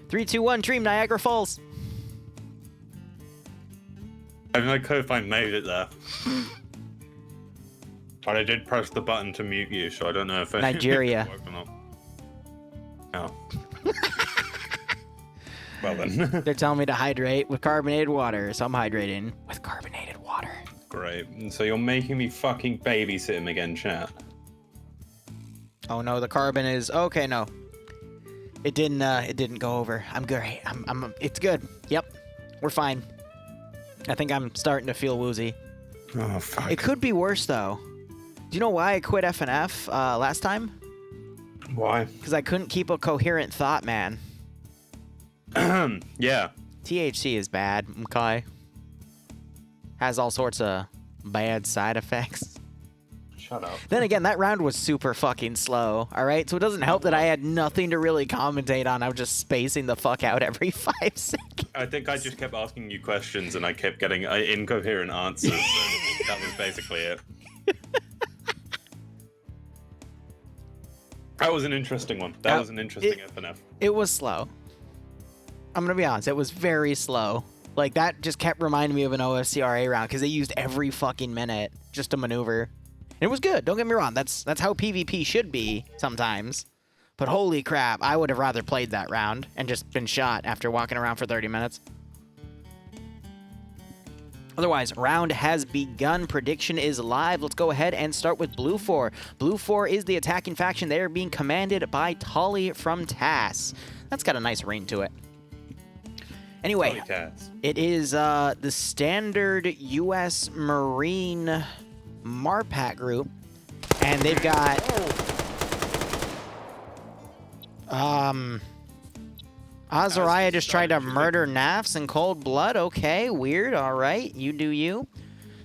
Three, two, one. Dream Niagara Falls. I mean, I could if I made it there. But I did press the button to mute you, so I don't know if it Nigeria. worked or not. Oh. Well then. They're telling me to hydrate with carbonated water, so I'm hydrating with carbonated water. Great. And so you're making me fucking babysit him again, chat. Oh no, the carbon is okay. No, it didn't go over. I'm great. It's good. Yep, we're fine. I think I'm starting to feel woozy. Oh fuck. It could be worse though. Do you know why I quit FNF last time? Why? Because I couldn't keep a coherent thought, man. Yeah. THC is bad, okay? Has all sorts of bad side effects. Shut up. Then again, that round was super fucking slow, alright? So it doesn't help that I had nothing to really commentate on. I was just spacing the fuck out every 5 seconds. I think I just kept asking you questions and I kept getting incoherent answers. So that was basically it. That was an interesting one. That was an interesting FNF. It was slow. I'm gonna be honest, it was very slow. Like, that just kept reminding me of an OSCRA round, because they used every fucking minute just to maneuver. And it was good, don't get me wrong, that's how PvP should be sometimes. But holy crap, I would have rather played that round and just been shot after walking around for 30 minutes. Otherwise, round has begun. Prediction is live. Let's go ahead and start with Blue 4. Blue 4 is the attacking faction. They are being commanded by Tolly from TAS. That's got a nice ring to it. Anyway, it is the standard U.S. Marine Marpat group, and they've got Azariah just tried to murder Nafs in cold blood. Okay, weird. All right, you do you.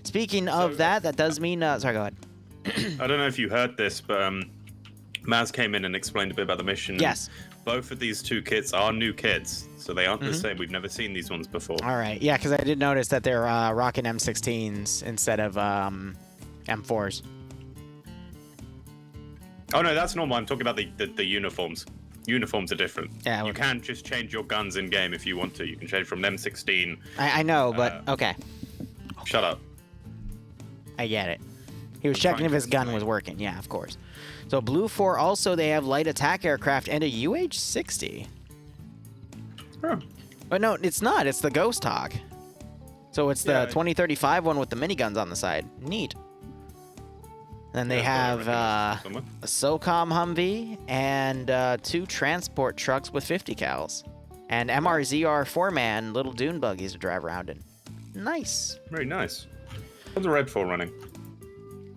Speaking of that does mean sorry, go ahead. I don't know if you heard this, but Maz came in and explained a bit about the mission. Yes. Both of these two kits are new kits, so they aren't the same. We've never seen these ones before. All right, yeah, because I did notice that they're rocking M16s instead of M4s. Oh no, that's normal. I'm talking about the uniforms. Uniforms are different. Yeah, you can just change your guns in game if you want to. You can change from an M16. I know, but okay. Shut up. I get it. He was checking if his gun was working. Yeah, of course. So Blue 4 also, they have light attack aircraft and a UH-60. Huh. But no, it's not. It's the Ghost Hawk. So it's the 2035 one with the miniguns on the side. Neat. Then they have a SOCOM Humvee and 2 transport trucks with 50 cals. And MRZR 4-man little dune buggies to drive around in. Nice. Very nice. What's the Redfall running?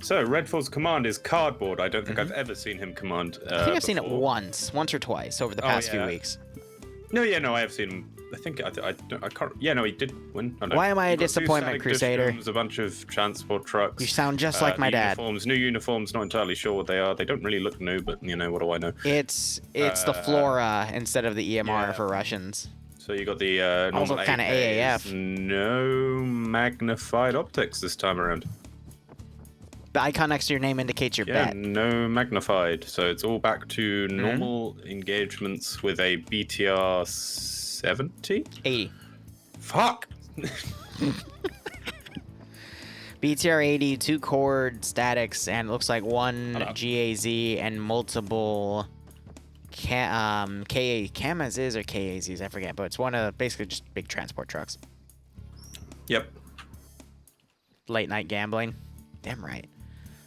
So, Redfall's command is cardboard. I don't think I've ever seen him command I think I've seen it once or twice over the past few weeks. No, I have seen him. I think I can't. Yeah, no, he did win. Why am I a disappointment, Crusader? A bunch of transport trucks. You sound just like my dad. New uniforms. Not entirely sure what they are. They don't really look new, but what do I know? It's the Flora instead of the EMR for Russians. So you got the also kind of AAF. No magnified optics this time around. The icon next to your name indicates your bet. No magnified. So it's all back to normal engagements with a BTR 70? 80. Fuck! BTR 80, 2 chord statics, and it looks like 1 GAZ and multiple KAZs or KAZs, I forget, but it's one of basically just big transport trucks. Yep. Late night gambling. Damn right.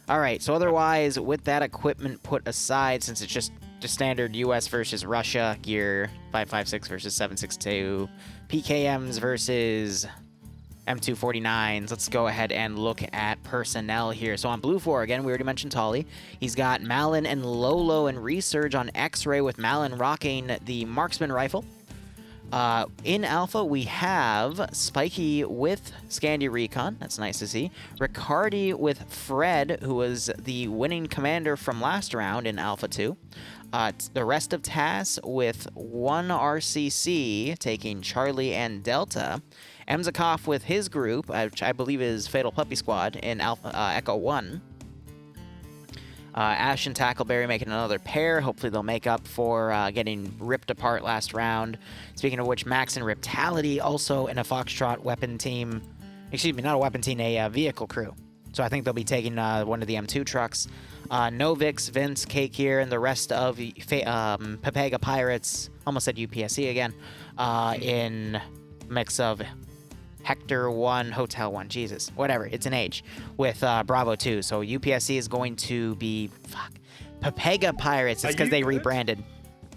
All right, so otherwise, with that equipment put aside, since it's just standard U.S. versus Russia gear, 5.56 versus 7.62, PKMs versus M249s, let's go ahead and look at personnel here. So on Blue 4, again, we already mentioned Tolly. He's got Malin and Lolo and Resurge on X-Ray, with Malin rocking the marksman rifle. In Alpha, we have Spiky with Scandi Recon. That's nice to see. Riccardi with Fred, who was the winning commander from last round in Alpha 2. The rest of TAS with 1 RCC taking Charlie and Delta. Emzakov with his group, which I believe is Fatal Puppy Squad in Alpha Echo 1. Ash and Tackleberry making another pair. Hopefully they'll make up for getting ripped apart last round. Speaking of which, Max and Riptality also in a Foxtrot weapon team. Excuse me, not a weapon team, a vehicle crew. So I think they'll be taking one of the M2 trucks. Novix, Vince, Cake here, and the rest of Pepega Pirates, almost said UPSC again, in mix of Hector 1, Hotel 1, Jesus, whatever, it's an H, with Bravo 2. So UPSC is going to be, Pepega Pirates. It's because they rebranded.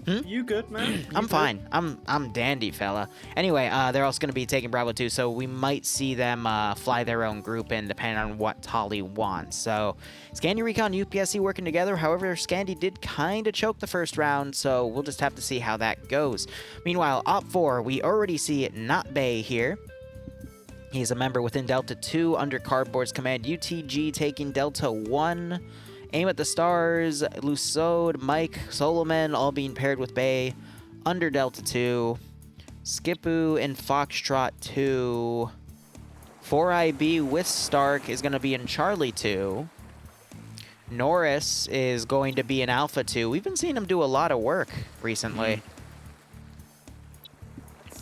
You good, man? I'm fine. I'm dandy, fella. Anyway, they're also going to be taking Bravo 2, so we might see them fly their own group in, depending on what Tolly wants. So Scandi Recon and UPSC working together. However, Scandi did kind of choke the first round, so we'll just have to see how that goes. Meanwhile, Op 4, we already see Not Bay here. He's a member within Delta 2 under Cardboard's command. UTG taking Delta 1. Aim at the Stars, Lusode, Mike, Solomon, all being paired with Bay under Delta 2. Skipu and Foxtrot 2. 4IB with Stark is going to be in Charlie 2. Norris is going to be an Alpha 2. We've been seeing him do a lot of work recently.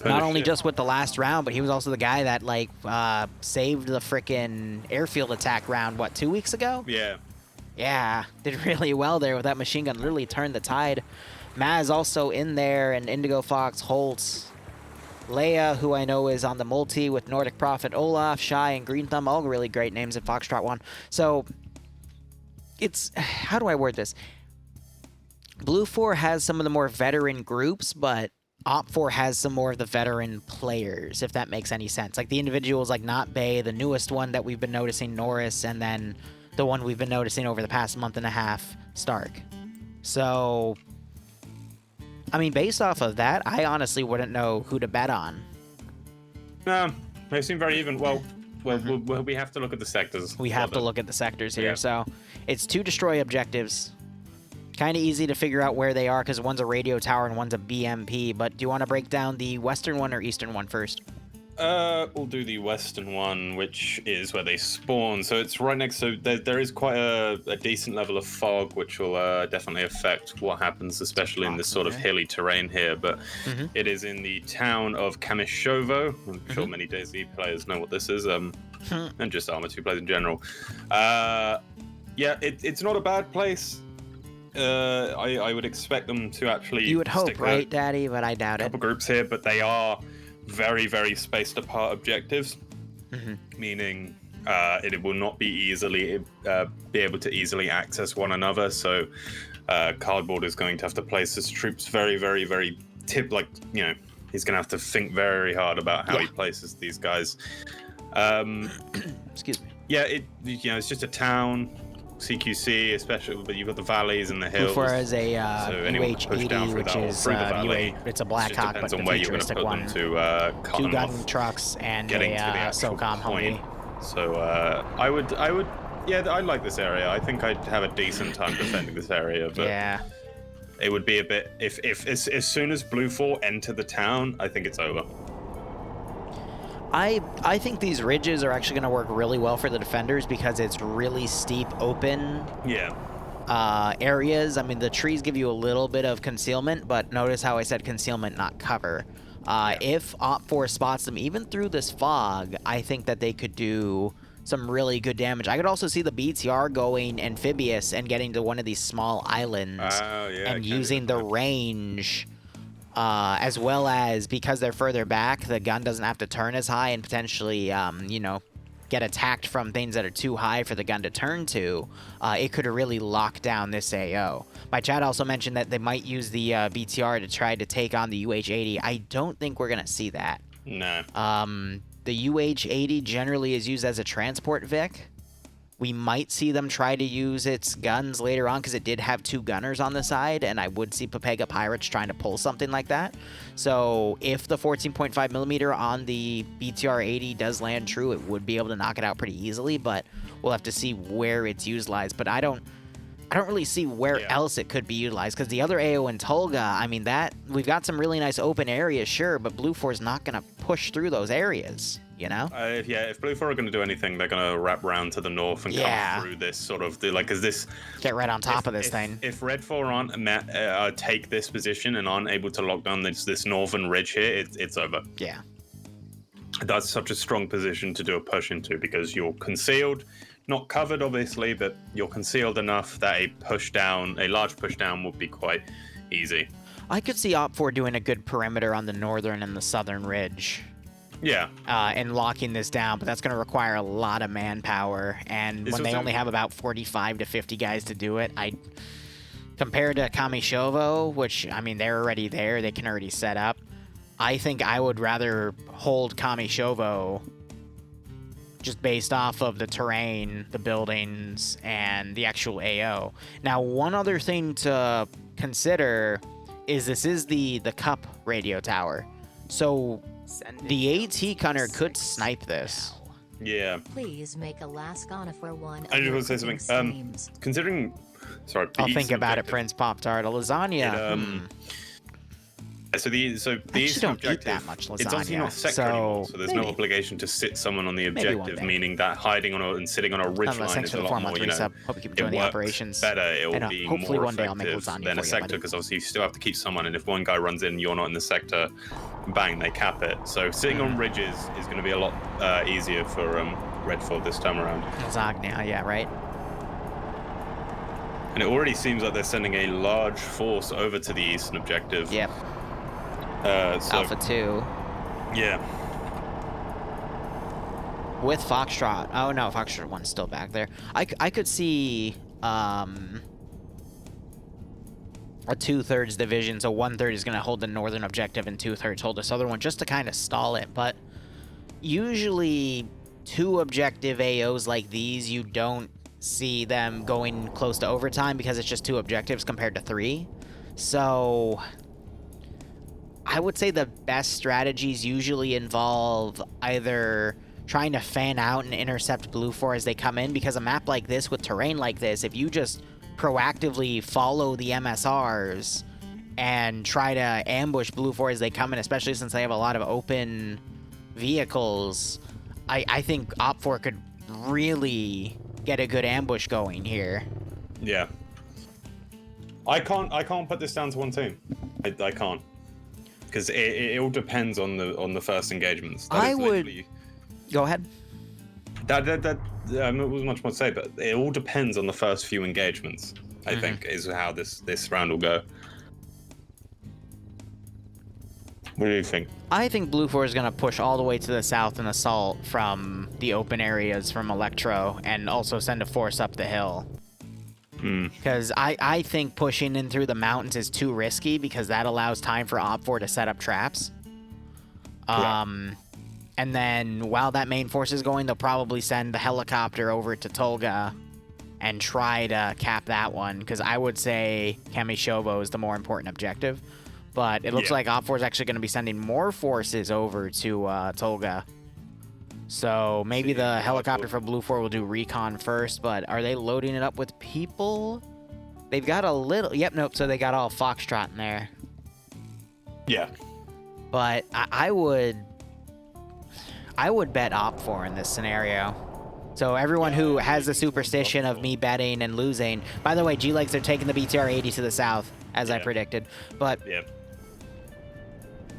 Not only just with the last round, but he was also the guy that, like, saved the frickin' airfield attack round, what, 2 weeks ago? Yeah. Yeah, did really well there with that machine gun. Literally turned the tide. Maz also in there, and Indigo Fox, Holtz, Leia, who I know is on the multi with Nordic Prophet, Olaf, Shy, and Green Thumb, all really great names in Foxtrot 1. So, it's... how do I word this? Blue 4 has some of the more veteran groups, but Op 4 has some more of the veteran players, if that makes any sense. Like, the individuals like Not Bay, the newest one that we've been noticing, Norris, and then the one we've been noticing over the past month and a half, Stark. So... I mean, based off of that, I honestly wouldn't know who to bet on. No, they seem very even. Well, we have to look at the sectors. We have to look at the sectors here. Yeah. So it's 2 destroy objectives. Kind of easy to figure out where they are because one's a radio tower and one's a BMP. But do you want to break down the western one or eastern one first? We'll do the western one, which is where they spawn. So it's right next. So there is quite a decent level of fog, which will definitely affect what happens, especially in this sort of hilly terrain here. But it is in the town of Kamishovo. I'm sure many DayZ players know what this is, and just Arma 2 players in general. Yeah, it's not a bad place. I would expect them to actually. You would hope, right, Daddy? But I doubt it. Couple groups here, but they are very, very spaced apart objectives, meaning it will not be easily be able to easily access one another. So Cardboard is going to have to place his troops very, very, very he's going to have to think very hard about how he places these guys. Excuse me. Yeah, it's just a town. CQC, especially, but you've got the valleys and the hills. Before as a UH-80, which is it's a Black Hawk, but the futuristic one. To cut 2 them gun off, trucks and a SOCOM point. Humvee. So I would, I like this area. I think I'd have a decent time defending this area, but it would be a bit. If as soon as Blue 4 enter the town, I think it's over. I think these ridges are actually going to work really well for the defenders because it's really steep, open areas. I mean, the trees give you a little bit of concealment, but notice how I said concealment, not cover. If Op 4 spots them, even through this fog, I think that they could do some really good damage. I could also see the BTR going amphibious and getting to one of these small islands and using the range... as well as because they're further back, the gun doesn't have to turn as high and potentially, get attacked from things that are too high for the gun to turn to. It could really lock down this AO. My chat also mentioned that they might use the BTR to try to take on the UH-80. I don't think we're going to see that. No. The UH-80 generally is used as a transport Vic. We might see them try to use its guns later on because it did have 2 gunners on the side, and I would see Pepega Pirates trying to pull something like that. So if the 14.5mm on the BTR-80 does land true, it would be able to knock it out pretty easily, but we'll have to see where it's utilized. But I don't really see where else it could be utilized because the other AO in Tolga, I mean, that we've got some really nice open areas, sure, but Blue 4 is not going to push through those areas. You know? If Blue 4 are going to do anything, they're going to wrap round to the north and come through this sort of... because this... Get right on top of this thing. If Red 4 aren't take this position and aren't able to lock down this northern ridge here, it's over. Yeah. That's such a strong position to do a push into because you're concealed, not covered obviously, but you're concealed enough that a large push down would be quite easy. I could see Op 4 doing a good perimeter on the northern and the southern ridge. Yeah. And locking this down, but that's going to require a lot of manpower. And when they only have about 45 to 50 guys to do it, compared to Kamishovo, which, I mean, they're already there, they can already set up. I think I would rather hold Kamishovo just based off of the terrain, the buildings, and the actual AO. Now, one other thing to consider is this is the Cup radio tower. So the AT gunner could snipe this. Yeah. Please make a last Ghana for one. I just want to say something. Considering, sorry, I'll think about it, Prince Pop Tart. A lasagna. So the I eastern don't eat objective, that much it's obviously lasagna, not sector so anymore, so there's no maybe. obligation to sit someone on the Maybe one objective, day. meaning that hiding on and sitting on a ridge Nonetheless, line thanks is for a the lot 4-month more, resub. Hope you keep enjoying the operations. Better, it will And, be hopefully more one day I'll make effective lasagna than a for you, sector, buddy. because obviously you still have to keep someone, and if one guy runs in, you're not in the sector, bang, they cap it. So sitting on ridges is going to be a lot easier for Redford this time around. Lasagna, yeah, right? And it already seems like they're sending a large force over to the eastern objective. Yep. So, Alpha 2. yeah. With Foxtrot. Oh, no, Foxtrot 1's still back there. I could see a 2/3 division, so 1/3 is going to hold the northern objective and 2/3 hold this other one, just to kind of stall it. But usually 2 objective AOs like these, you don't see them going close to overtime because it's just 2 objectives compared to 3. So I would say the best strategies usually involve either trying to fan out and intercept Blue 4 as they come in, because a map like this with terrain like this, if you just proactively follow the MSRs and try to ambush Blue 4 as they come in, especially since they have a lot of open vehicles, I think Op4 could really get a good ambush going here. Yeah. I can't put this down to one team. I can't. Because it all depends on the first engagements. I would... Go ahead. That wasn't much more to say, but it all depends on the first few engagements, I think, is how this round will go. What do you think? I think Blue 4 is going to push all the way to the south and assault from the open areas from Electro, and also send a force up the hill. Because I think pushing in through the mountains is too risky, because that allows time for Op4 to set up traps. And then while that main force is going, they'll probably send the helicopter over to Tolga and try to cap that one, because I would say Kamishovo is the more important objective. But it looks like Op4 is actually going to be sending more forces over to Tolga. So maybe the helicopter for Blue 4 will do recon first, but are they loading it up with people? They've got a little... Yep, nope, so they got all Foxtrot in there. Yeah. But I would bet Op4 in this scenario. So everyone who has the superstition of me betting and losing... By the way, G-Legs are taking the BTR-80 to the south, as I predicted. But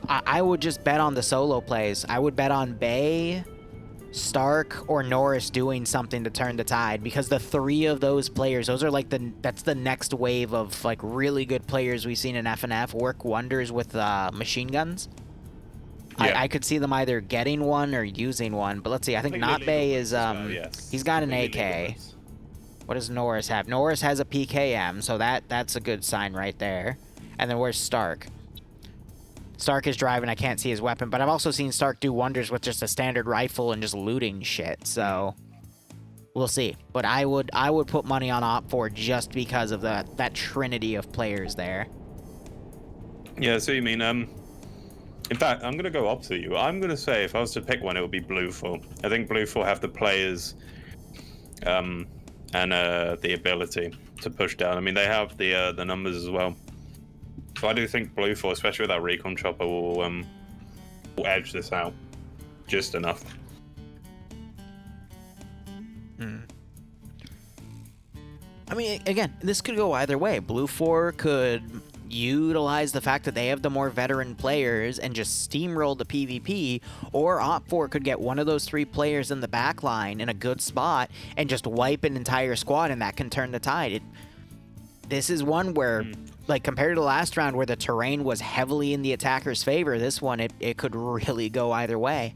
I would just bet on the solo plays. I would bet on Bay, Stark, or Norris doing something to turn the tide, because the 3 of those players, those are like that's the next wave of like really good players we've seen in FNF work wonders with machine guns. I could see them either getting one or using one, but let's see. I think Not Bay is he's got an AK. What does Norris have? Norris has a PKM, so that's a good sign right there. And then where's Stark? Stark is driving. I can't see his weapon, but I've also seen Stark do wonders with just a standard rifle and just looting shit. So we'll see. But I would put money on Op4 just because of that trinity of players there. Yeah, so you mean in fact, I'm gonna go opposite you. I'm gonna say if I was to pick one, it would be Blue 4. I think Blue 4 have the players and the ability to push down. I mean, they have the numbers as well. So I do think Blue 4, especially with that recon chopper, will edge this out just enough. I mean, again, this could go either way. Blue 4 could utilize the fact that they have the more veteran players and just steamroll the PvP, or Op4 could get one of those 3 players in the back line in a good spot and just wipe an entire squad, and that can turn the tide. This is one where, like, compared to the last round where the terrain was heavily in the attacker's favor, this one, it could really go either way.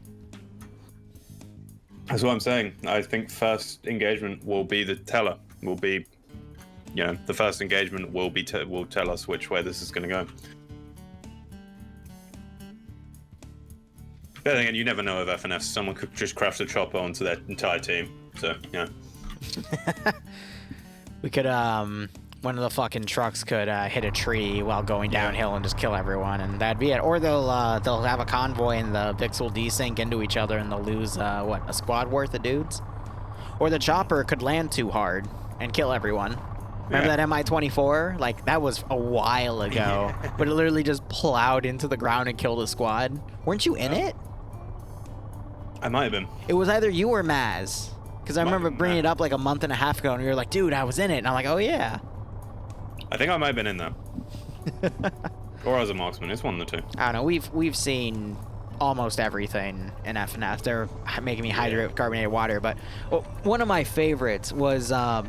That's what I'm saying. I think first engagement will be the teller. Will be, you know, the first engagement will tell us which way this is going to go. But then again, you never know with FNF. Someone could just craft a chopper onto their entire team. So, yeah. We could, one of the fucking trucks could hit a tree while going downhill and just kill everyone, and that'd be it. Or they'll have a convoy and the Vix will desync into each other and they'll lose, what, a squad worth of dudes? Or the chopper could land too hard and kill everyone. Remember that Mi-24? Like, that was a while ago. But it literally just plowed into the ground and killed a squad. Weren't you in it? I might have been. It was either you or Maz. Because I remember bringing it up like a month and a half ago, and you were like, dude, I was in it. And I'm like, oh, yeah. I think I might have been in there. Or I was a marksman. It's one of the two. I don't know. We've seen almost everything in FNF. They're making me hydrate with carbonated water. But one of my favorites was a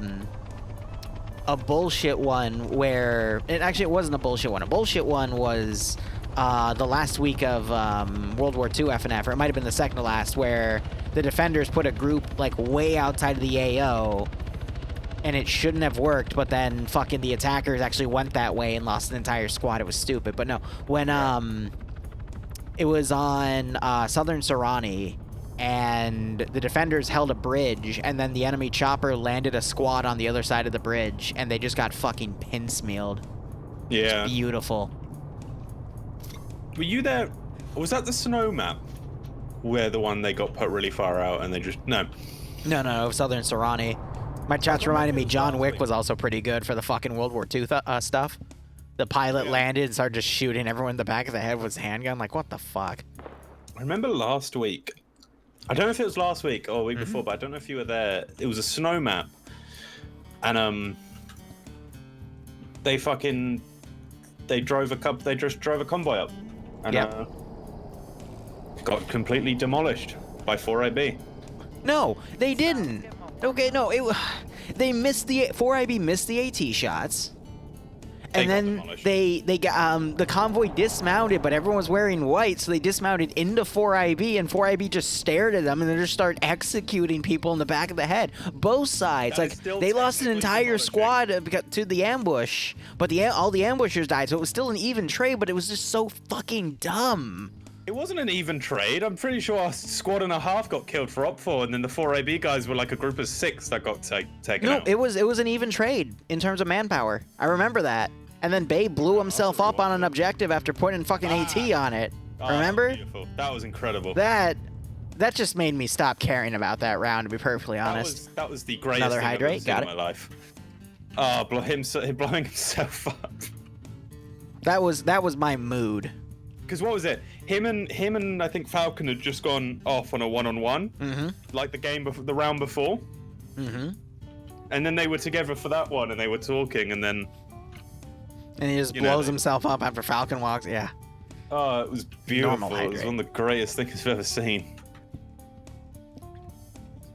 bullshit one where... It wasn't a bullshit one. A bullshit one was the last week of World War II FNF, or it might have been the second to last, where the defenders put a group like way outside of the AO, and it shouldn't have worked, but then fucking the attackers actually went that way and lost an entire squad. It was stupid. But no, when it was on Southern Serrani, and the defenders held a bridge, and then the enemy chopper landed a squad on the other side of the bridge, and they just got fucking pinsmealed. Yeah. It's beautiful. Were you there? Was that the snow map? Where the one they got put really far out and they just... No. No, Southern Serrani. My chat's reminded me John Wick was also pretty good for the fucking World War II stuff. The pilot landed and started just shooting everyone in the back of the head with his handgun. Like, what the fuck? I remember last week. I don't know if it was last week or a week before, but I don't know if you were there. It was a snow map. And, they just drove a convoy up. And, got completely demolished by 4IB. No, they didn't. Okay, no, they missed the 4IB missed the AT shots, and then they got the convoy dismounted, but everyone was wearing white, so they dismounted into 4IB, and 4IB just stared at them, and they just started executing people in the back of the head. Both sides, like they lost an entire squad to the ambush, but all the ambushers died, so it was still an even trade, but it was just so fucking dumb. It wasn't an even trade. I'm pretty sure a squad and a half got killed for Op4, and then the 4AB guys were like a group of 6 that got taken out. No, it was an even trade in terms of manpower. I remember that. And then Babe blew himself up on an objective after putting fucking AT on it. Remember? Beautiful. That was incredible. That just made me stop caring about that round, to be perfectly honest. That was the greatest Another thing I've ever hydrate, seen got in it. my life. Blowing himself up. That was my mood. Because what was it? Him and I think Falcon had just gone off on a one-on-one, like the round before. And then they were together for that one, and they were talking, and then. And he just blows himself up after Falcon walks. Yeah. Oh, it was beautiful. It was one of the greatest things I've ever seen.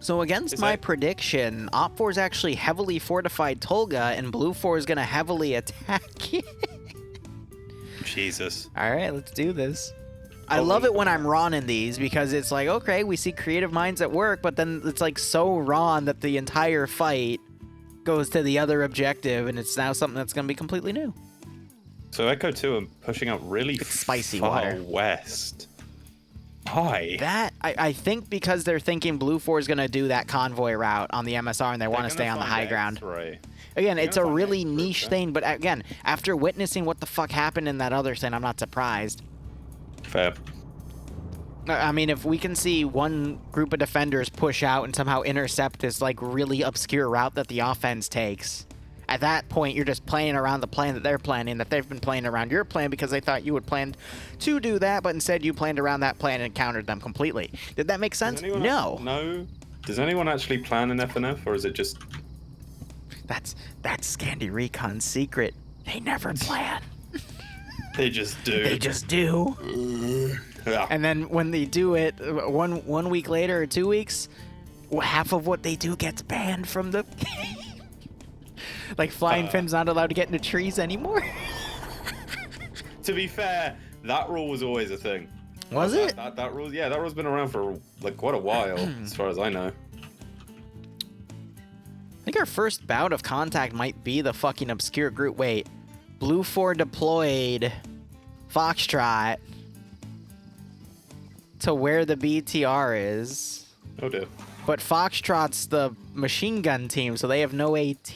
So against my prediction, Op 4 is actually heavily fortified Tolga, and Blue 4 is going to heavily attack it. Jesus. All right, let's do this. I love it when I'm raw in these, because it's like, okay, we see creative minds at work, but then it's like so raw that the entire fight goes to the other objective, and it's now something that's going to be completely new. So Echo 2 are pushing out really spicy far water west. Why? That, I think because they're thinking Blue 4 is going to do that convoy route on the MSR, and they want to stay on the high ground. Again, it's a really niche thing, but again, after witnessing what the fuck happened in that other thing, I'm not surprised. Fair. I mean, if we can see one group of defenders push out and somehow intercept this, like, really obscure route that the offense takes, at that point, you're just playing around the plan that they're planning, that they've been playing around your plan because they thought you would plan to do that, but instead you planned around that plan and countered them completely. Did that make sense? No. No. Does anyone actually plan an FNF, or is it just... That's Scandi Recon's secret. They never plan. They just do. They just do. Yeah. And then when they do it, one week later or 2 weeks, half of what they do gets banned from the game. Like Flying Finn's not allowed to get into trees anymore. To be fair, that rule was always a thing. Was it? That rule, yeah, that rule's been around for like quite a while, as far as I know. I think our first bout of contact might be the fucking obscure group. Wait, Blue 4 deployed Foxtrot to where the BTR is. Oh dear. But Foxtrot's the machine gun team, so they have no AT.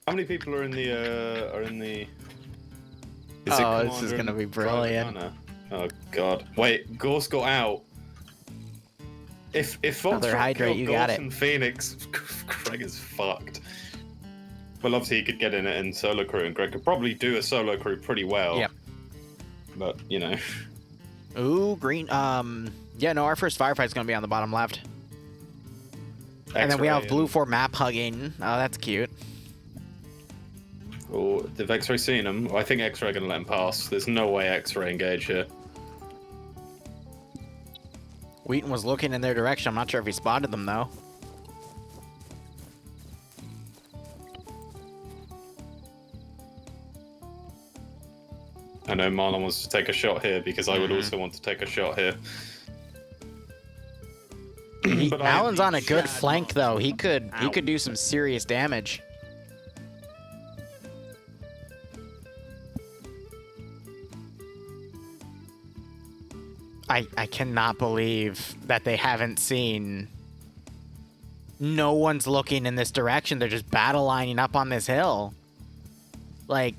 How many people are in the Oh, this is gonna be brilliant. Oh god. Wait, Gorse got out. If Foxtrot Another hydrate, killed you got Gorse it. and Phoenix, Craig is fucked. Well, obviously he could get in it in solo crew, and Greg could probably do a solo crew pretty well. Yep. But, you know. Ooh, green. Yeah, no, our first firefight's gonna be on the bottom left. And then we have blue for map hugging. Oh, that's cute. Oh, if X-Ray seen him? I think X-Ray gonna let him pass. There's no way X-Ray engage here. Wheaton was looking in their direction. I'm not sure if he spotted them, though. I know Marlon wants to take a shot here because I would also want to take a shot here. But Alan's on a good flank, though. He could do some serious damage. I cannot believe that they haven't seen. No one's looking in this direction. They're just battle lining up on this hill. Like,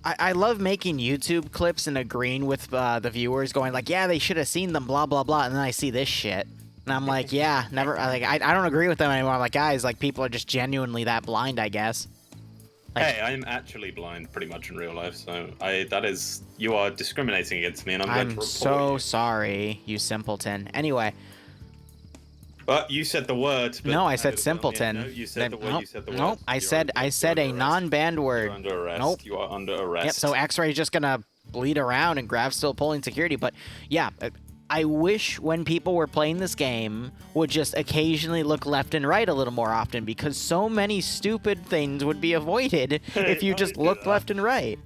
I love making YouTube clips and agreeing with the viewers, going like, yeah, they should have seen them, blah blah blah, and then I see this shit, and I'm like, yeah, never. Like, I don't agree with them anymore. I'm like, guys, like, people are just genuinely that blind, I guess. Like, hey, I'm actually blind pretty much in real life, so you are discriminating against me, and I'm going to report so you. Sorry, you simpleton. Anyway. But you said the word. But no, I said simpleton. No, you said the word. Nope, You said the word. nope. I said a non-banned word. You're under arrest. Nope. You are under arrest. Yep. So X-Ray's just gonna bleed around, and Grav's still pulling security. But yeah, I wish when people were playing this game would just occasionally look left and right a little more often, because so many stupid things would be avoided if you just looked left and right.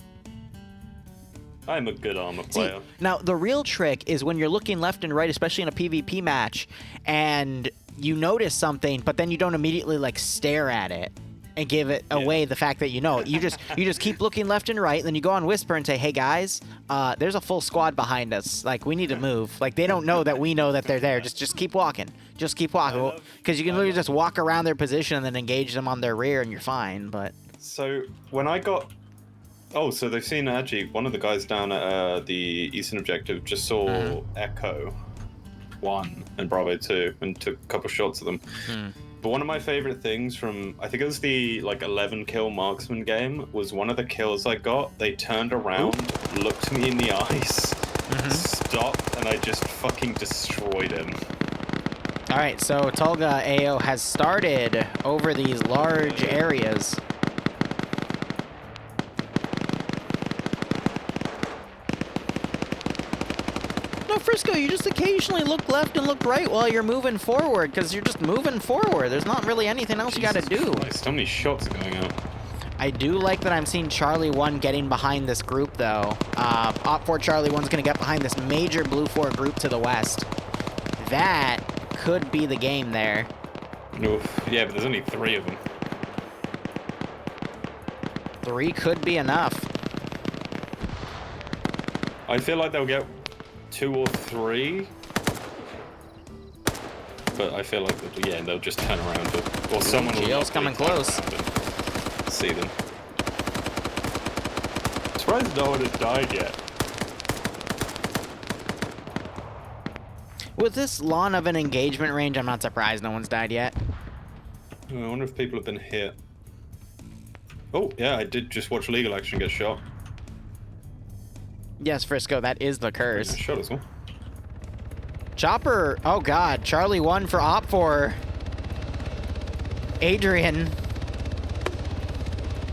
I'm a good armor player. See, now, the real trick is when you're looking left and right, especially in a PvP match, and you notice something, but then you don't immediately, like, stare at it and give it away the fact that you know it. You just keep looking left and right, and then you go on Whisper and say, hey, guys, there's a full squad behind us. Like, we need to move. Like, they don't know that we know that they're there. Just keep walking. Just keep walking. Because you can literally just walk around their position and then engage them on their rear, and you're fine, but... So, when I got... Oh, so they've seen, actually, one of the guys down at the Eastern Objective just saw Echo 1 and Bravo 2 and took a couple shots of them. But one of my favorite things from, I think it was the, like, 11 kill marksman game, was one of the kills I got, they turned around, looked me in the eyes, stopped, and I just fucking destroyed him. Alright, so Tolga AO has started over these large areas. Frisco, you just occasionally look left and look right while you're moving forward, because you're just moving forward. There's not really anything else you gotta do. Christ, how many shots are going out? I do like that I'm seeing Charlie 1 getting behind this group, though. Op 4 Charlie 1's gonna get behind this major Blue 4 group to the west. That could be the game there. Oof. Yeah, but there's only 3 of them. 3 could be enough. I feel like they'll get 2 or 3, but I feel like they'll just turn around, or someone will. GL's coming close. See them. I'm surprised no one has died yet. With this long of an engagement range, I'm not surprised no one's died yet. I wonder if people have been hit. Oh yeah, I did just watch Legal Action get shot. Yes, Frisco, that is the curse. Shot as well. Chopper, oh god, Charlie 1 for Op 4. Adrian.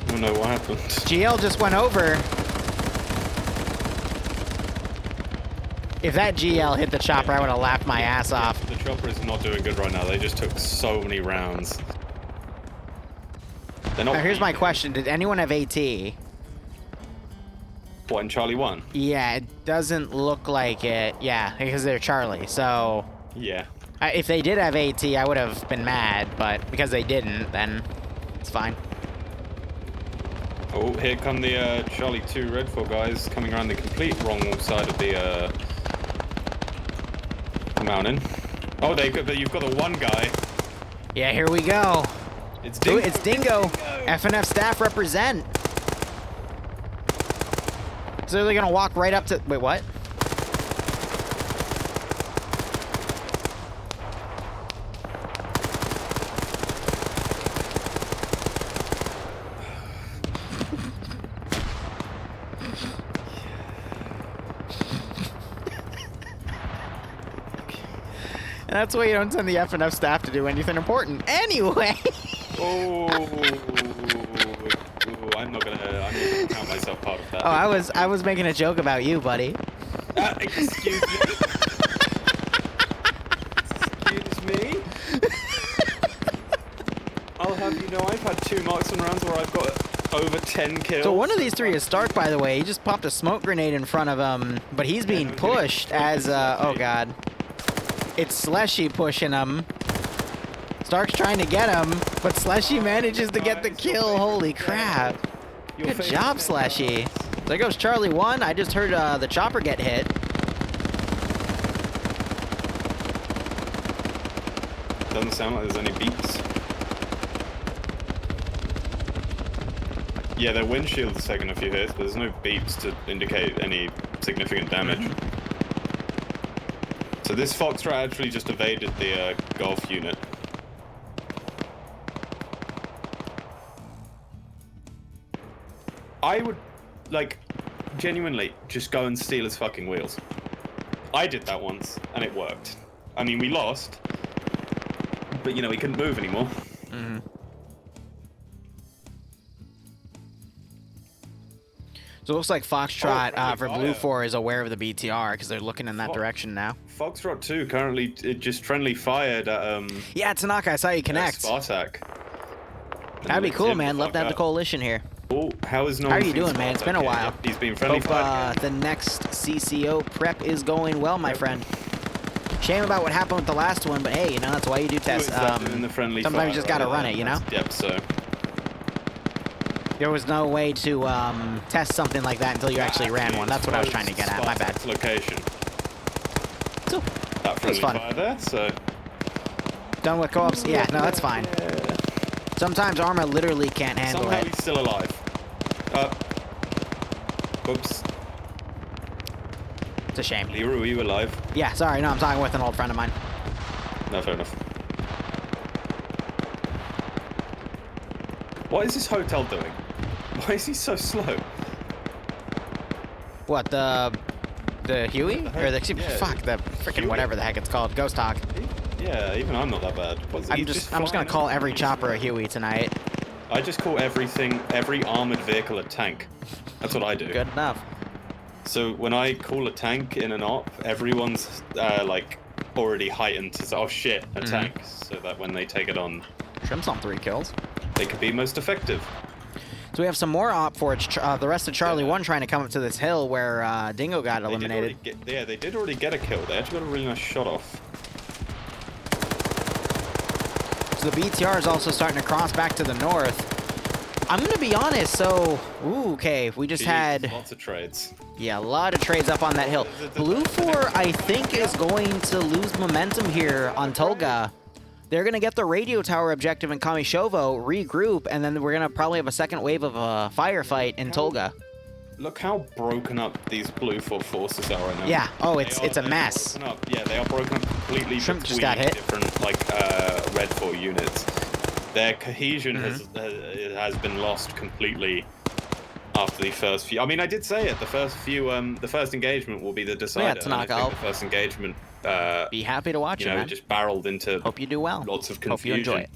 I don't know what happened. GL just went over. If that GL hit the chopper, I would have laughed my ass off. The chopper is not doing good right now. They just took so many rounds. Now here's my question, did anyone have AT? What, in Charlie 1? Yeah, it doesn't look like it. Yeah, because they're Charlie, so... Yeah. If they did have AT, I would have been mad, but because they didn't, then it's fine. Oh, here come the Charlie 2 Red 4 guys coming around the complete wrong side of the mountain. Oh, but you've got the one guy. Yeah, here we go. It's Dingo. Ooh, it's Dingo. FNF staff represent. So they're gonna walk right up to... Wait, what? That's why you don't send the FNF staff to do anything important. Anyway. Oh, I'm not gonna count myself part of that. Oh, I was making a joke about you, buddy. Excuse me. Excuse me. I'll have you know I've had 2 marksman rounds where I've got over 10 kills. So one of these 3 is Stark, by the way. He just popped a smoke grenade in front of him, but he's being pushed as oh god. It's Slushy pushing him. Stark's trying to get him, but Slushy manages to get the kill. Holy crap. Good job, Slushy. There goes Charlie 1. I just heard the chopper get hit. Doesn't sound like there's any beeps. Yeah, their windshield's taken a few hits, but there's no beeps to indicate any significant damage. So this Foxtrot actually just evaded the golf unit. I would, like, genuinely just go and steal his fucking wheels. I did that once, and it worked. I mean, we lost, but, you know, we couldn't move anymore. So it looks like Foxtrot for Blue 4 is aware of the BTR because they're looking in that direction now. Foxtrot 2 currently just friendly fired at, Yeah, Tanaka, I saw you connect. Spartak. That'd be cool, man. Love to have the coalition here. Oh, how is no How are you doing, man? It's been a while. Yeah, he's been friendly Hope fired. the next CCO prep is going well, my friend. Shame about what happened with the last one, but hey, you know, that's why you do tests. In the friendly Sometimes you just gotta run it, you know? Yep, so. There was no way to test something like that until you actually ran one. That's what I was trying to get at. My bad. Location. So, That friendly fun. fire there, so. Done with co-ops? Yeah, no, that's fine. Sometimes Arma literally can't handle Somehow it. he's still alive. Oops. It's a shame. Liru, are you alive? Yeah, sorry, no, I'm talking with an old friend of mine. No, fair enough. What is this hotel doing? Why is he so slow? What, the Huey? Or the, yeah, fuck, the freaking Huey. whatever the heck it's called. Ghost Hawk. Yeah, even I'm not that bad. I'm just gonna call every chopper a Huey tonight. I just call every armored vehicle a tank. That's what I do. Good enough. So when I call a tank in an op, everyone's like already heightened to oh shit, a tank, so that when they take it on, Shrimp's on 3 kills. they can be most effective. So we have some more op for it. The rest of Charlie 1 trying to come up to this hill where Dingo got eliminated. They did already get a kill. They actually got a really nice shot off. So the BTR is also starting to cross back to the north. I'm gonna be honest, so okay, we just had lots of trades. a lot of trades up on that hill. Blue 4, I think, is going to lose momentum here on Tolga. They're gonna get the radio tower objective in Kamishovo, regroup, and then we're gonna probably have a second wave of a firefight in Tolga. Look how broken up these Blue 4 forces are right now. Yeah. Oh, it's a mess. Yeah, they are broken up completely Shrimp between just got hit. different like Red 4 units. Their cohesion has been lost completely after the first few. I mean, I did say it. The first engagement will be the decider. Yeah, Tanaka, and I think the first engagement. Be happy to watch you it, know, man. just barreled into. Hope you do well. Lots of Hope confusion. you enjoy it.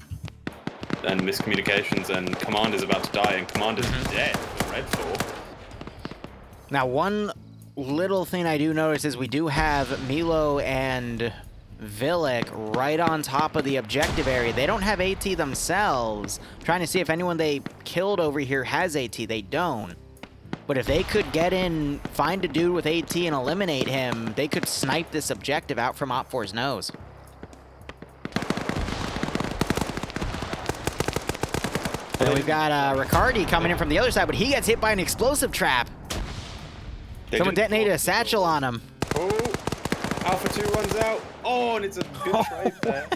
And miscommunications, and Commander's about to die, and Commander's dead for Red 4. Now, one little thing I do notice is we do have Milo and Vilik right on top of the objective area. They don't have AT themselves. I'm trying to see if anyone they killed over here has AT. They don't. But if they could get in, find a dude with AT and eliminate him, they could snipe this objective out from Op 4's nose. Then we've got Riccardi coming in from the other side, but he gets hit by an explosive trap. Someone detonated a satchel on him. Oh, Alpha 2 runs out. Oh, and it's a good trade there.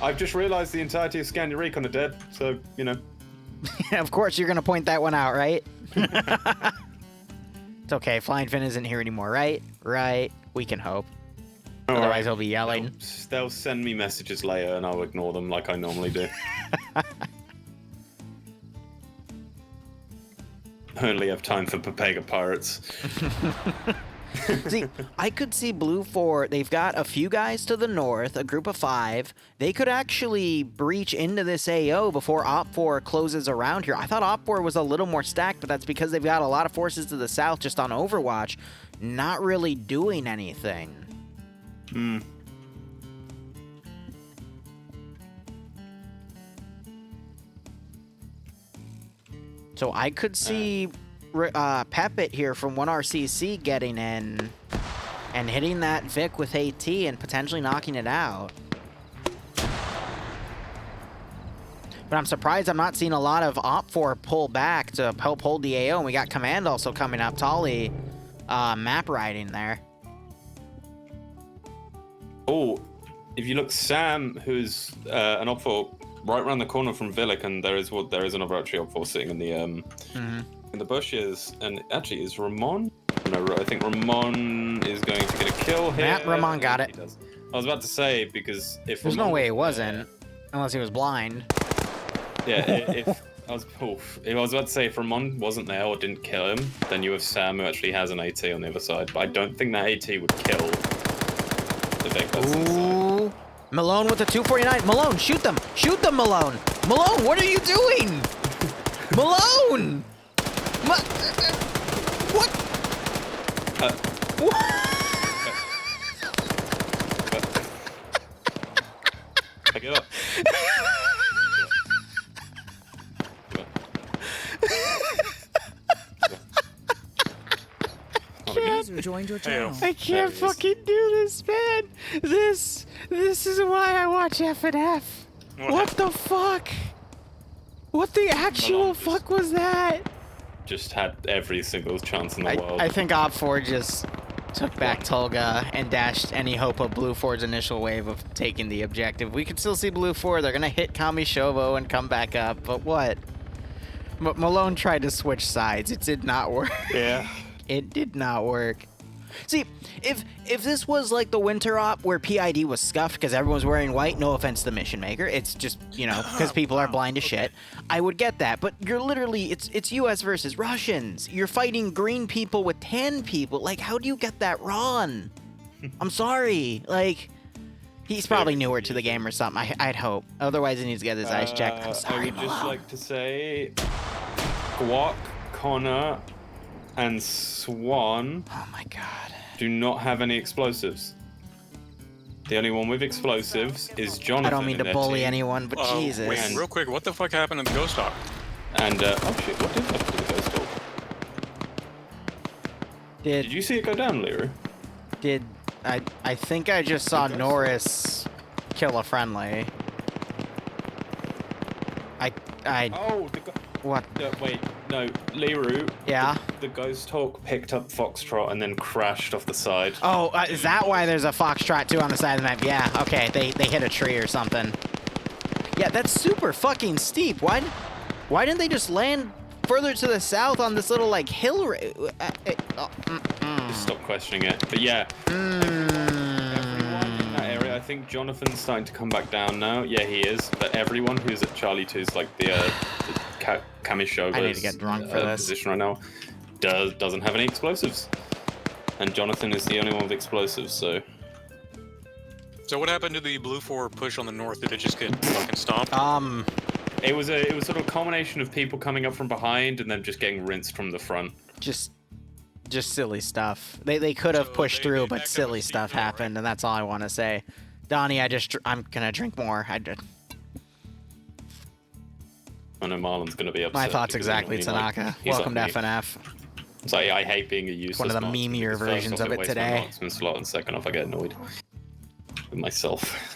I've just realized the entirety of Scania Recon are dead, so, you know. Of course, you're going to point that one out, right? It's okay. Flying Finn isn't here anymore, right? Right. We can hope. Otherwise, he'll be yelling. They'll send me messages later, and I'll ignore them like I normally do. I only have time for Papega Pirates. See, I could see Blue 4, they've got a few guys to the north, a group of 5. They could actually breach into this AO before Op 4 closes around here. I thought Op 4 was a little more stacked, but that's because they've got a lot of forces to the south just on Overwatch, not really doing anything. So I could see Pepit here from 1RCC getting in and hitting that Vic with AT and potentially knocking it out. But I'm surprised I'm not seeing a lot of Op4 pull back to help hold the AO. And we got Command also coming up. Tolly map riding there. Oh, if you look, Sam, who's an Op4 right around the corner from Villic, and there is another actually Op4 sitting in the in the bushes, and actually is Ramon. No, I think Ramon is going to get a kill here. Matt Ramon got it. He does. I was about to say, because if There's Ramon no way he wasn't, unless he was blind. Yeah, if I was about to say, if Ramon wasn't there or didn't kill him, then you have Sam, who actually has an AT on the other side. But I don't think that AT would kill the Vic that's inside. Ooh. Malone with the 249. Malone, shoot them. Shoot them, Malone. Malone, what are you doing? Malone! What? I get up. User joined your channel. I can't fucking do this, man. This is why I watch FNF. What the fuck? What the actual fuck was that? Just had every single chance in the world. I think Op4 just took back Tolga and dashed any hope of Blue 4's initial wave of taking the objective. We could still see Blue 4. They're gonna hit Kami Shovo and come back up, but what? Malone tried to switch sides. It did not work. Yeah. It did not work. See, if this was like the winter op where PID was scuffed because everyone's wearing white, no offense to Mission Maker, it's just, you know, because people are blind to shit, I would get that. But you're literally, it's US versus Russians. You're fighting green people with tan people. Like, how do you get that wrong? I'm sorry. Like, he's probably newer to the game or something, I'd hope. Otherwise, he needs to get his eyes checked. I'm sorry, I would just Malone. like to say, Guac, Connor, and Swan Oh my god. do not have any explosives. The only one with explosives is Jonathan. I don't mean in to their bully team. anyone, but Jesus. Wait, real quick, what the fuck happened to the Ghost Hawk? And oh shit, what did happen to the Ghost Hawk? Did you see it go down, Liru? I think I just saw Norris kill a friendly. Oh, What? wait, no, Liru. Yeah? The Ghost Hawk picked up Foxtrot and then crashed off the side. Oh, is that why there's a Foxtrot 2 on the side of the map? Yeah, okay, they hit a tree or something. Yeah, that's super fucking steep. Why didn't they just land further to the south on this little, like, hill? Just stop questioning it. But yeah, everyone in that area, I think Jonathan's starting to come back down now. Yeah, he is. But everyone who's at Charlie 2's, like, the Kamishova's I need to get drunk for this. position right now doesn't have any explosives. And Jonathan is the only one with explosives, so... So what happened to the Blue 4 push on the north? Did it just get fucking stomped? It was sort of a combination of people coming up from behind and then just getting rinsed from the front. Just silly stuff. They could have pushed through, but silly stuff happened, and that's all I want to say. Donnie, I'm gonna drink more. I know Marlon's gonna be upset. My thoughts exactly, Tanaka. Welcome to like FNF. It's like, I hate being a useless One of the marksman, memeier because first versions off, of it wastes my today. marksman slot, and second off, I get annoyed with myself.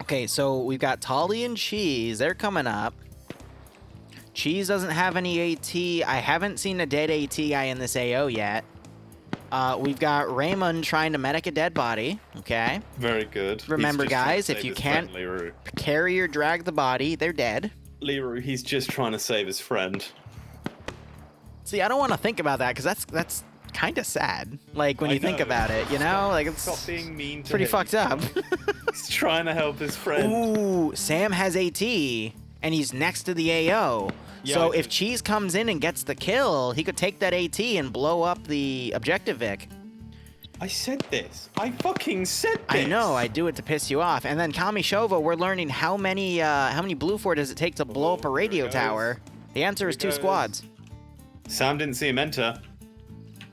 Okay, so we've got Tolly and Cheese. They're coming up. Cheese doesn't have any AT. I haven't seen a dead AT guy in this AO yet. We've got Raymond trying to medic a dead body. Okay. Very good. Remember, guys, if you can't carry or drag the body, they're dead. Liru, he's just trying to save his friend. See, I don't want to think about that because that's kind of sad. Like when you think about it, you know, like it's Stop being mean to pretty him. fucked up. He's trying to help his friend. Ooh, Sam has AT and he's next to the AO. Yeah, So I if Cheese comes in and gets the kill, he could take that AT and blow up the objective Vic. I said this. I fucking said this. I know, I do it to piss you off. And then Kamishova, we're learning how many Blue 4 does it take to blow up a radio tower? The answer is 2 squads. Sam didn't see him enter.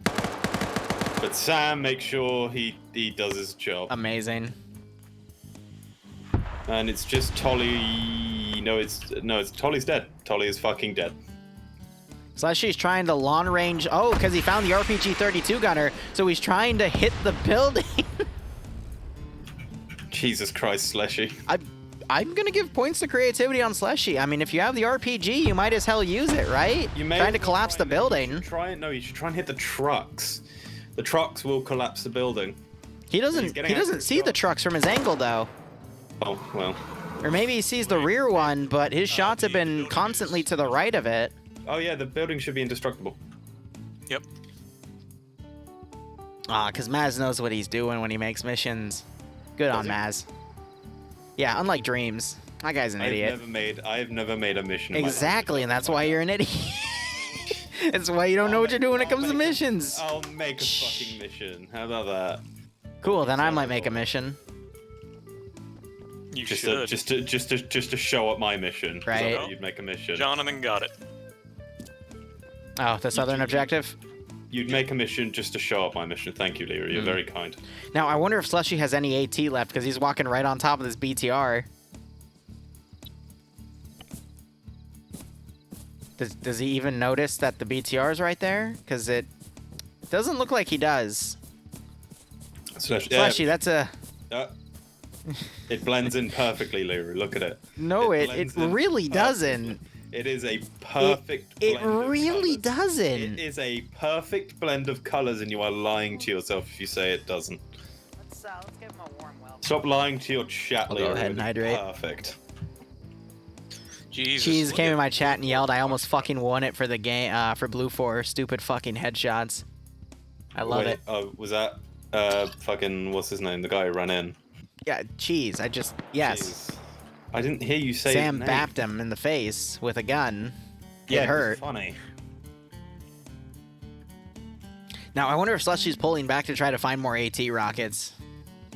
But Sam makes sure he does his job. Amazing. And it's just Tolly. No, it's Tolly's dead. Tolly is fucking dead. Slushy's trying to long range. Oh, because he found the RPG 32 gunner, so he's trying to hit the building. Jesus Christ, Slushy. I'm gonna give points to creativity on Slushy. I mean, if you have the RPG, you might as hell use it, right? Trying to collapse the building. You should try and hit the trucks. The trucks will collapse the building. He doesn't see the trucks from his angle though. Oh well. Or maybe he sees the rear one, but his shots have been constantly to the right of it. Oh yeah, the building should be indestructible. Yep. Because Maz knows what he's doing when he makes missions. Good on Maz. Yeah, unlike Dreams. That guy's an idiot. I've never made a mission. Exactly, and that's why you're an idiot. That's why you don't know what you're doing when it comes to missions. I'll make a fucking mission. How about that? Cool, then I might make a mission. You just should. To show up my mission. Right. So you'd make a mission. Jonathan got it. Oh, the southern objective? You'd make a mission just to show up my mission. Thank you, Liru. You're very kind. Now, I wonder if Slushy has any AT left, because he's walking right on top of this BTR. Does he even notice that the BTR is right there? Because it doesn't look like he does. Slushy, that's a... It blends in perfectly, Liru. Look at it. No, it really doesn't. It is a perfect blend It really of colours. doesn't. It is a perfect blend of colors, and you are lying to yourself if you say it doesn't. Let's give him a warm welcome. Stop lying to your chat, I'll Liru. go ahead and hydrate. Perfect. Jesus. Cheese came in my chat and yelled, "I almost fucking won it for the game, for Blue 4. Stupid fucking headshots." I love it. Oh, was that fucking what's his name? The guy who ran in. Yeah, Cheese. Yes. Jeez. I didn't hear you say Sam his name. bapped him in the face with a gun. Yeah, It hurt. It's funny. Now, I wonder if Slushy's pulling back to try to find more AT rockets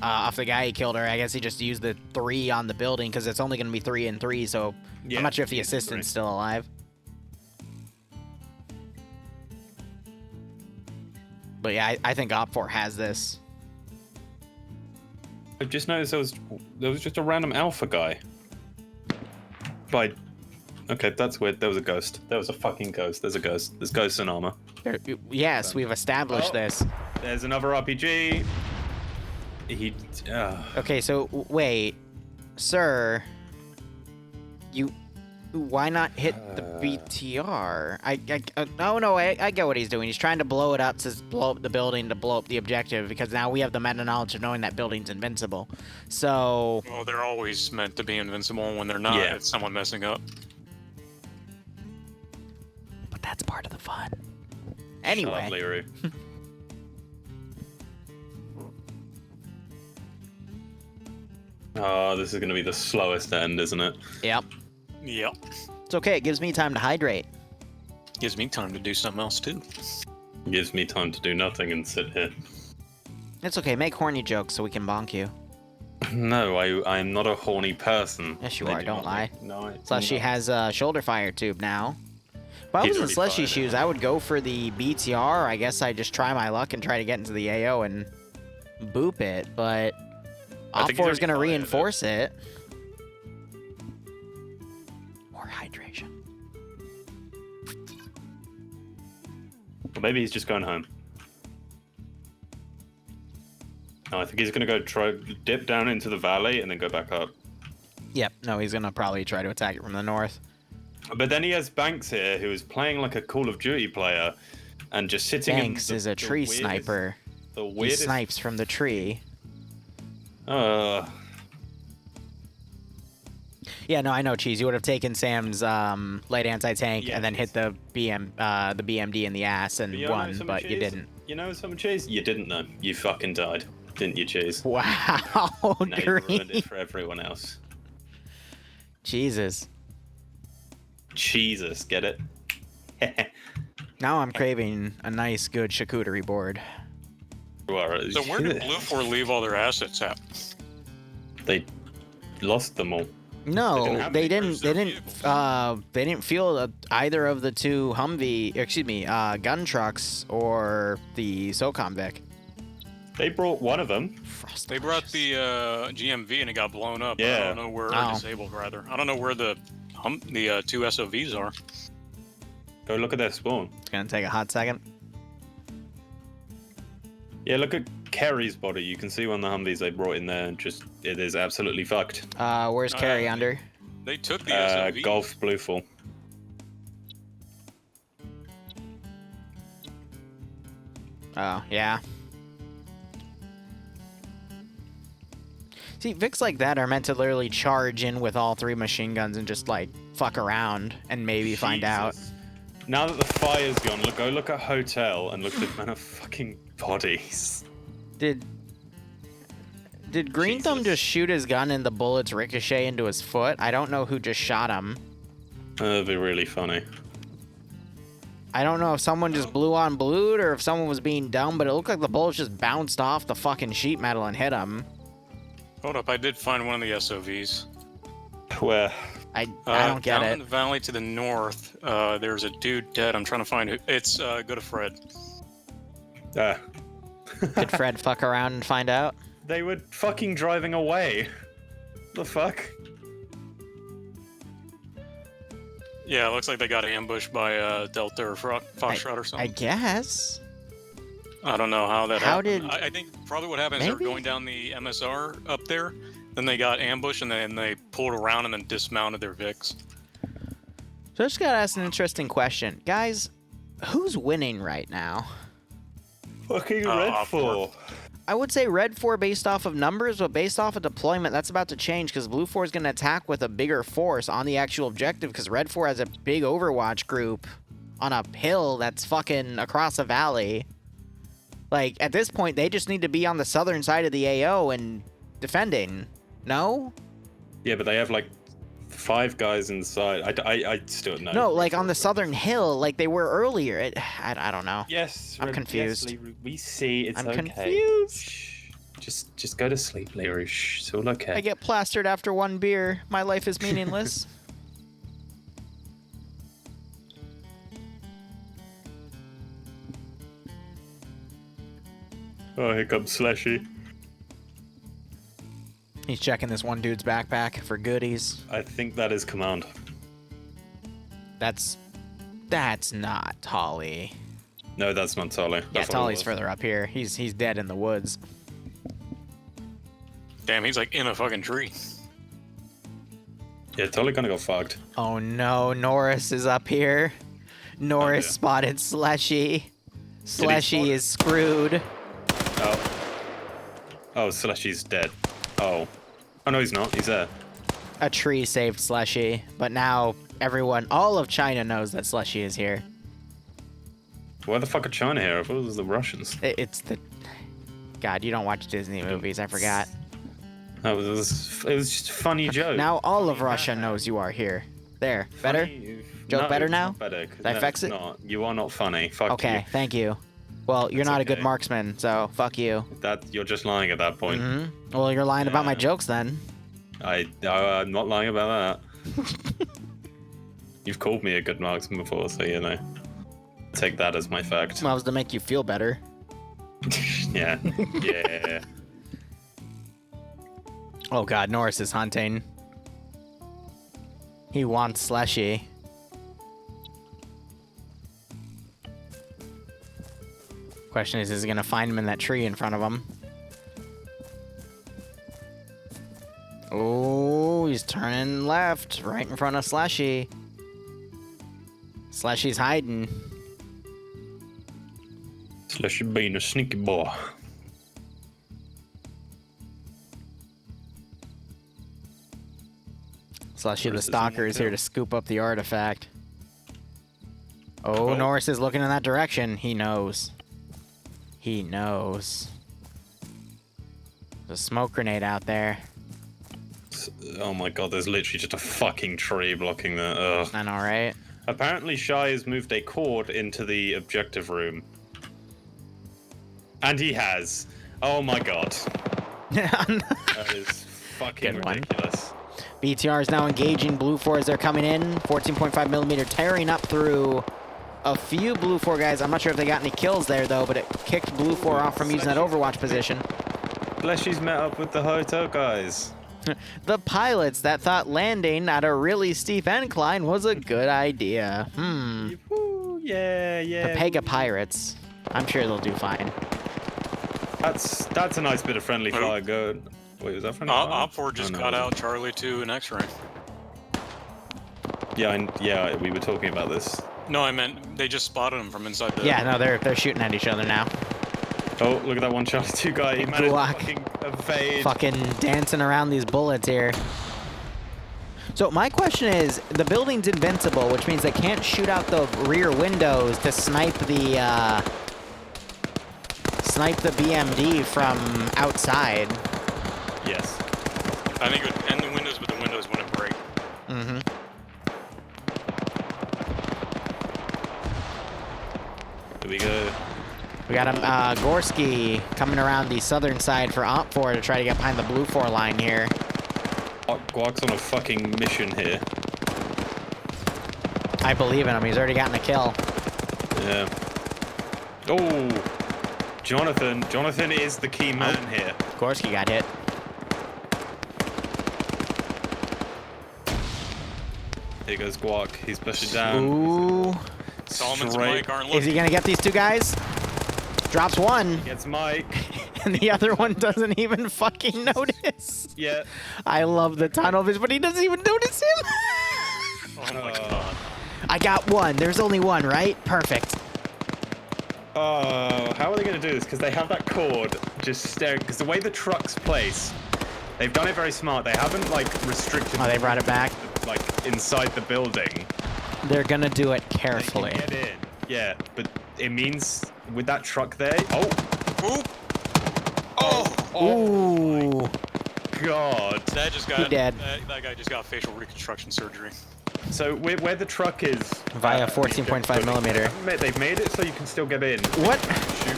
off the guy he killed, or I guess he just used the 3 on the building, because it's only going to be 3 and 3, so Yeah, I'm not sure if the 3 and 3. assistant's still alive. But yeah, I think Op4 has this. I've just noticed there was just a random alpha guy. Okay, that's weird. There was a ghost. There was a fucking ghost. There's a ghost. There's ghosts in armor. Yes, we've established this. There's another RPG. Okay, so wait, sir, why not hit the BTR? Oh no, I get what he's doing. He's trying to blow it up to blow up the building to blow up the objective, because now we have the meta knowledge of knowing that building's invincible. So. Well, they're always meant to be invincible. When they're not, Yeah. it's someone messing up. But that's part of the fun. Shut Anyway. up, Liru. Oh, this is going to be the slowest end, isn't it? Yep. Yep. It's okay. It gives me time to hydrate. Gives me time to do something else too. Gives me time to do nothing and sit here. It's okay. Make horny jokes so we can bonk you. No, I am not a horny person. Yes, you I are. do Don't not lie. No, Slushy has a shoulder fire tube now. If I He's was in already Slushy's fired it. shoes, I would go for the BTR. I guess I'd just try my luck and try to get into the AO and boop it, but I think he's Op4 is going to already fired it. reinforce it. More hydration. Well, maybe he's just going home. No, I think he's going to go dip down into the valley and then go back up. Yep. No, he's going to probably try to attack it from the north. But then he has Banks here, who is playing like a Call of Duty player, and just sitting. Banks is a tree sniper. The He weirdest. snipes from the tree. Uh, Yeah, no, I know, Cheese. You would have taken Sam's light anti-tank Yeah, and then hit the BMD in the ass and you know won, some but you cheese? didn't. You know some cheese? You didn't know. You fucking died, didn't you, cheese? Wow, Now you ruined Green. it for everyone else. Jesus. Jesus, get it? Now I'm craving a nice, good charcuterie board. So where did Blue 4 leave all their assets at? They lost them all. No, They they didn't didn't. have They didn't fuel either of the two gun trucks or the SOCOM Vic. They brought one of them. They brought the GMV and it got blown up. Yeah. I don't know where, or disabled rather. I don't know where the two SOVs are. Go look at their spawn. It's gonna take a hot second. Yeah, look at Kerry's body. You can see one of the Humvees they brought in there, and it is absolutely fucked. Where's Carrie under? They took the SOV. Golf Bluefall. Oh, yeah. See, Vics like that are meant to literally charge in with all 3 machine guns and just, like, fuck around and maybe find out. Now that the fire's gone, go look at Hotel and look at the amount of fucking bodies. Did Green Thumb just shoot his gun and the bullets ricochet into his foot? I don't know who just shot him. That'd be really funny. I don't know if someone just blew on blued or if someone was being dumb, but it looked like the bullets just bounced off the fucking sheet metal and hit him. Hold up, I did find one of the SOVs. Where? I don't get down it. in the valley to the north, there's a dude dead. I'm trying to find who. It's go to Fred. Did Fred fuck around and find out? They were fucking driving away. The fuck? Yeah, it looks like they got ambushed by Delta or Foxtrot or something. I guess. I don't know how that How happened. did- I think probably what happened is they were Maybe? going down the MSR up there, then they got ambushed, and then they pulled around and then dismounted their Vics. So I just gotta ask an interesting question. Guys, who's winning right now? Fucking Red Red 4. I would say Red 4 based off of numbers, but based off of deployment, that's about to change because Blue 4 is going to attack with a bigger force on the actual objective because Red 4 has a big Overwatch group on a hill that's fucking across a valley. Like, at this point, they just need to be on the southern side of the AO and defending. No? Yeah, but they have like 5 guys inside. I still don't know. No, like on the southern hill, like they were earlier. I don't know. Yes, I'm confused. Yes, Liru, we see. It's I'm okay. confused. Shh. Just go to sleep, Liru. Shh, it's all okay. I get plastered after 1 beer. My life is meaningless. Oh, here comes Slashy. He's checking this one dude's backpack for goodies. I think that is command. That's not Tolly. No, that's not Tolly. Yeah, That's what it Tolly's was. further up here. He's dead in the woods. Damn, he's like in a fucking tree. Yeah, Tolly kind of got fucked. Oh no, Norris is up here. Norris yeah. spotted Slushy. Slushy spot is screwed. Oh, Slushy's dead. Oh. Oh no, he's not. He's there. A tree saved Slushy, but now everyone, all of China knows that Slushy is here. Why the fuck are China here? I thought it was the Russians. It's the... God, you don't watch Disney movies, I forgot. It was just a funny joke. Now all of Russia knows you are here. There, better? Joke No, better it's now? not better. Did I fix it's it? Not. You are not funny. Fuck Okay, you. thank you. Well, you're It's not a good okay. marksman, so fuck you. You're just lying at that point. Well, you're lying about my Yeah. jokes then. I'm not lying about that. You've called me a good marksman before, so you know. Take that as my fact. Well, it was to make you feel better. Yeah. Yeah. Oh god, Norris is hunting. He wants Slushy. Question is he gonna find him in that tree in front of him? Oh, he's turning left, right in front of Slushy. Slushy's hiding. Slushy being a sneaky boy. Slushy the Norris is in stalker there is here too. to scoop up the artifact. Oh, Oh. Norris is looking in that direction. He knows. He knows. There's a smoke grenade out there. Oh my god, there's literally just a fucking tree blocking that. Ugh. I know, right? Apparently, Shy has moved a cord into the objective room. And he has. Oh my god. That is fucking Good one. ridiculous. BTR is now engaging Blue 4 as they're coming in. 14.5mm tearing up through a few Blue 4 guys. I'm not sure if they got any kills there, though, but it kicked Blue 4 off from using that Overwatch position. Fleshy's met up with the hotel guys. The pilots that thought landing at a really steep incline was a good idea. Woo, yeah. The Pega Pirates. I'm sure they'll do fine. That's a nice bit of friendly fire. Go. Wait, was that friendly fire? Op4 just got out Charlie 2 and X-Ray. Yeah, we were talking about this. No, I meant they just spotted him from inside the... Yeah, no, they're shooting at each other now. Oh, look at that one Charlie 2 guy. He managed to fucking evade. Fucking dancing around these bullets here. So my question is, the building's invincible, which means they can't shoot out the rear windows to snipe the BMD from outside. Yes. I think it would end the windows, but the windows wouldn't break. Mm-hmm. Here we go. We got Gorski coming around the southern side for Op4 to try to get behind the Blue 4 line here. Guac's on a fucking mission here. I believe in him. He's already gotten a kill. Yeah. Oh, Jonathan. Jonathan is the key man here. Gorski got hit. Here goes Guac. He's pushing down. Ooh. Solomons and Mike aren't looking. Is he gonna get these two guys? Drops one. Gets Mike. And the other one doesn't even fucking notice. Yeah. I love the tunnel vision, but he doesn't even notice him. Oh my god. I got one. There's only one, right? Perfect. Oh, how are they going to do this? Because they have that cord just staring. Because the way the truck's placed, they've done it very smart. They haven't, like, restricted... Oh, they brought it back? Like, inside the building. They're gonna do it They carefully. can get in. Yeah, but it means with that truck there... Oh! Oop. Oh! Ooh. God. That just got... He dead. That guy just got facial reconstruction surgery. So where the truck is... Via 14.5mm. They've made it so you can still get in. What?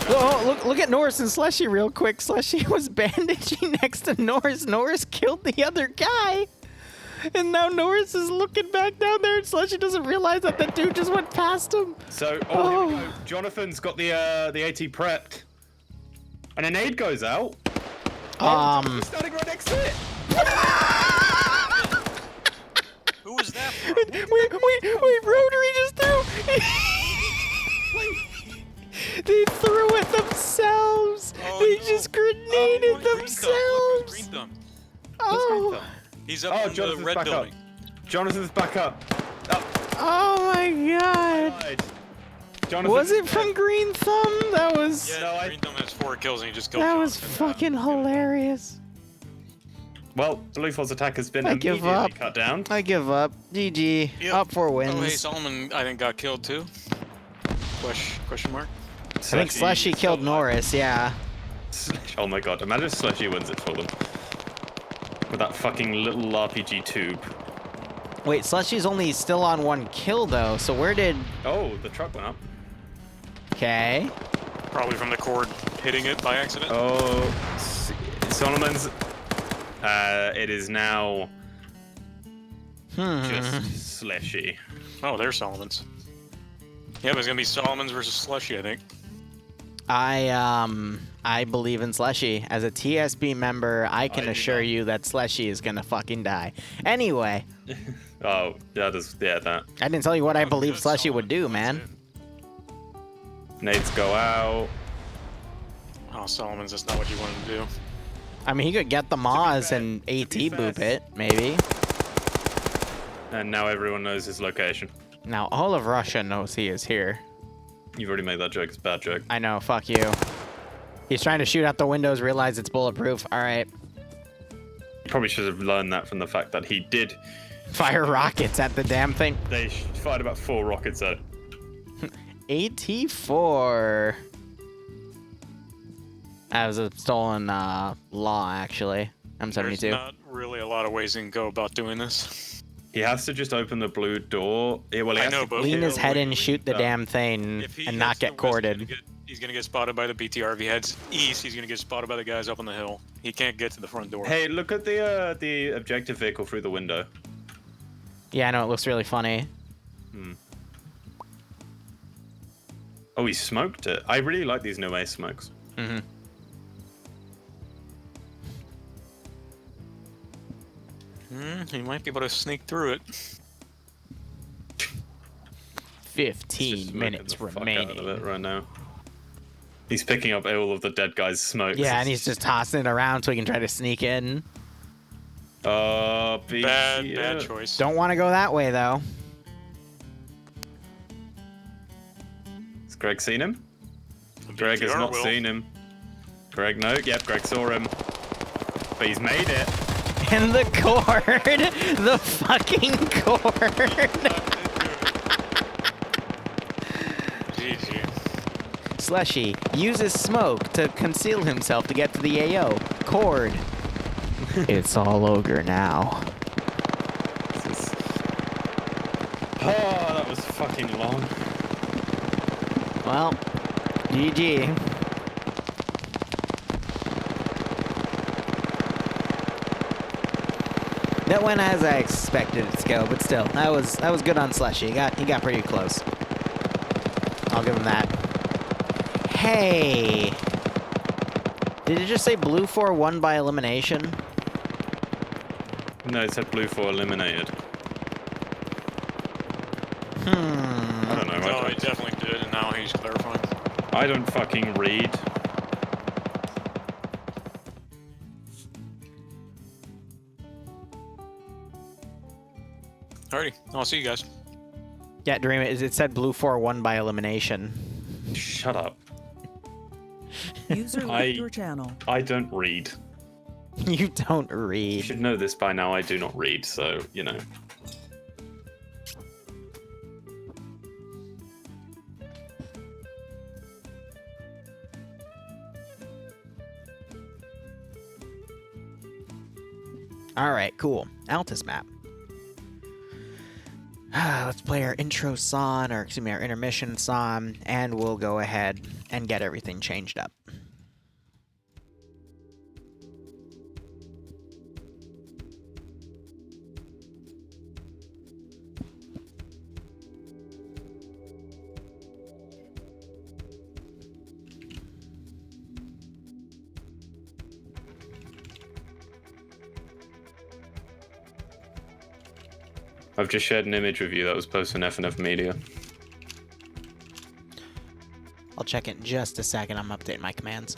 Whoa, look at Norris and Slushy real quick. Slushy was bandaging next to Norris. Norris killed the other guy. And now Norris is looking back down there and Slushy doesn't realize that the dude just went past him. So, here we go. Jonathan's got the AT prepped. And a nade goes out. He's standing right next to it. Who was that from? Wait, Rotary just threw. They threw it themselves. Oh, They no. just grenaded Green themselves. Green thumb. Oh. He's up in the Jonathan's red back building. up. Jonathan's back up. Oh my god. Died. Jonathan Was it from Green Thumb? That was... Yeah, No, I- Green thumb has 4 kills and he just killed That was Jonathan. fucking hilarious. Well, Blue Force attack has been I give immediately up. cut down. I give up. GG. Yep. Up 4 wins. Oh, hey, Solomon, I think, got killed too. Question mark? I think Slushy killed Norris, yeah. Oh my god, imagine if Slushy wins it for them. With that fucking little RPG tube. Wait, Slushy's only still on 1 kill though, so where did... Oh, the truck went up. Okay. Probably from the cord hitting it by accident. Oh, Solomon's... it is now... just Slushy. Oh, there's Solomon's. Yeah, but it's gonna be Solomon's versus Slushy, I think. I believe in Slushy. As a TSB member, I can assure you that Slushy is gonna fucking die. Anyway. Oh, yeah, that. I didn't tell you what I believe good, Slushy Solomon. would do, man. Nades go out. Oh, Solomon's, that's not what you wanted to do. I mean, he could get the Moz and AT boop it, maybe. And now everyone knows his location. Now, all of Russia knows he is here. You've already made that joke. It's a bad joke. I know, fuck you. He's trying to shoot out the windows, realize it's bulletproof. Alright. Probably should have learned that from the fact that he did. Fire rockets at the damn thing. They fired about 4 rockets at it. AT4. That was a stolen law, actually. I'm 72. There's not really a lot of ways you can go about doing this. He has to just open the blue door. Yeah, well, he I has know, to but Lean his head in, legally, shoot the damn thing, If he and has not to get risk corded. it He's gonna get spotted by the BTR. If he heads east, he's gonna get spotted by the guys up on the hill. He can't get to the front door. Hey, look at the objective vehicle through the window. Yeah, I know, it looks really funny. Oh, he smoked it. I really like these new ace smokes. Mm-hmm. He might be able to sneak through it. 15 minutes Fuck out of remaining. it right now. He's picking up all of the dead guy's smokes. Yeah, and he's just tossing it around so he can try to sneak in. Bad choice. Don't want to go that way, though. Has Greg seen him? Greg has not seen him. Greg, no. Yep, Greg saw him. But he's made it. And the cord! The fucking cord! GG. Slushy uses smoke to conceal himself to get to the AO. Cord. It's all ogre now. Oh, that was fucking long. Well, GG. That went as I expected it to go, but still, that was good on Slushy. He got pretty close. I'll give him that. Hey, did it just say Blue 4 won by elimination? No, it said blue 4 eliminated. I don't know. No, he definitely did, and now he's clarifying. I don't fucking read. Alrighty, I'll see you guys. Yeah, Dream, it said Blue 4 won by elimination. Shut up. User left your channel. I don't read. You don't You read. should know this by now. I do not read, so, you know. Alright, cool. Altus map. Let's play our intro song, or excuse me, our intermission song, and we'll go ahead and get everything changed up. I've just shared an image with you that was posted on FNF Media. I'll check it in just a second. I'm updating my commands.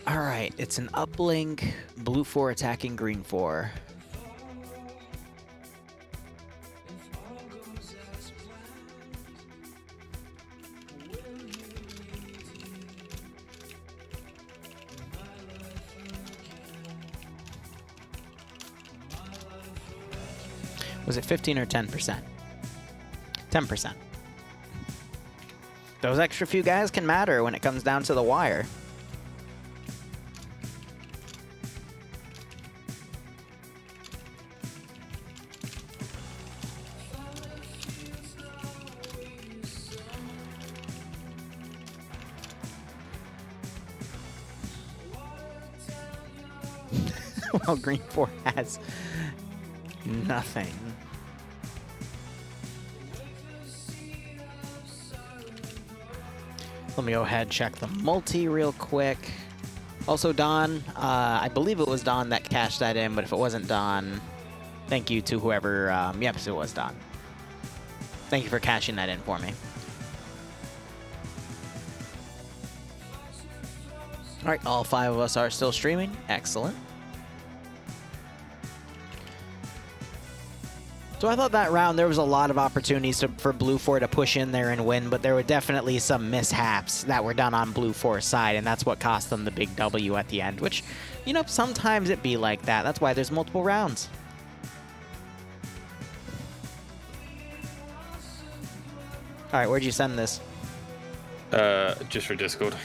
Alright, it's an uplink, blue 4 attacking green 4. Was it 15 or 10%? 10%. Those extra few guys can matter when it comes down to the wire. Well, green 4 has nothing. Let me go ahead and check the multi real quick. Also, Don, I believe it was Don that cashed that in, but if it wasn't Don, thank you to whoever, yep, it was Don. Thank you for cashing that in for me. All right, all 5 of us are still streaming. Excellent. So I thought that round there was a lot of opportunities for Blue 4 to push in there and win, but there were definitely some mishaps that were done on Blue 4's side, and that's what cost them the big W at the end, which, you know, sometimes it be like that. That's why there's multiple rounds. All right, where'd you send this? Just for Discord.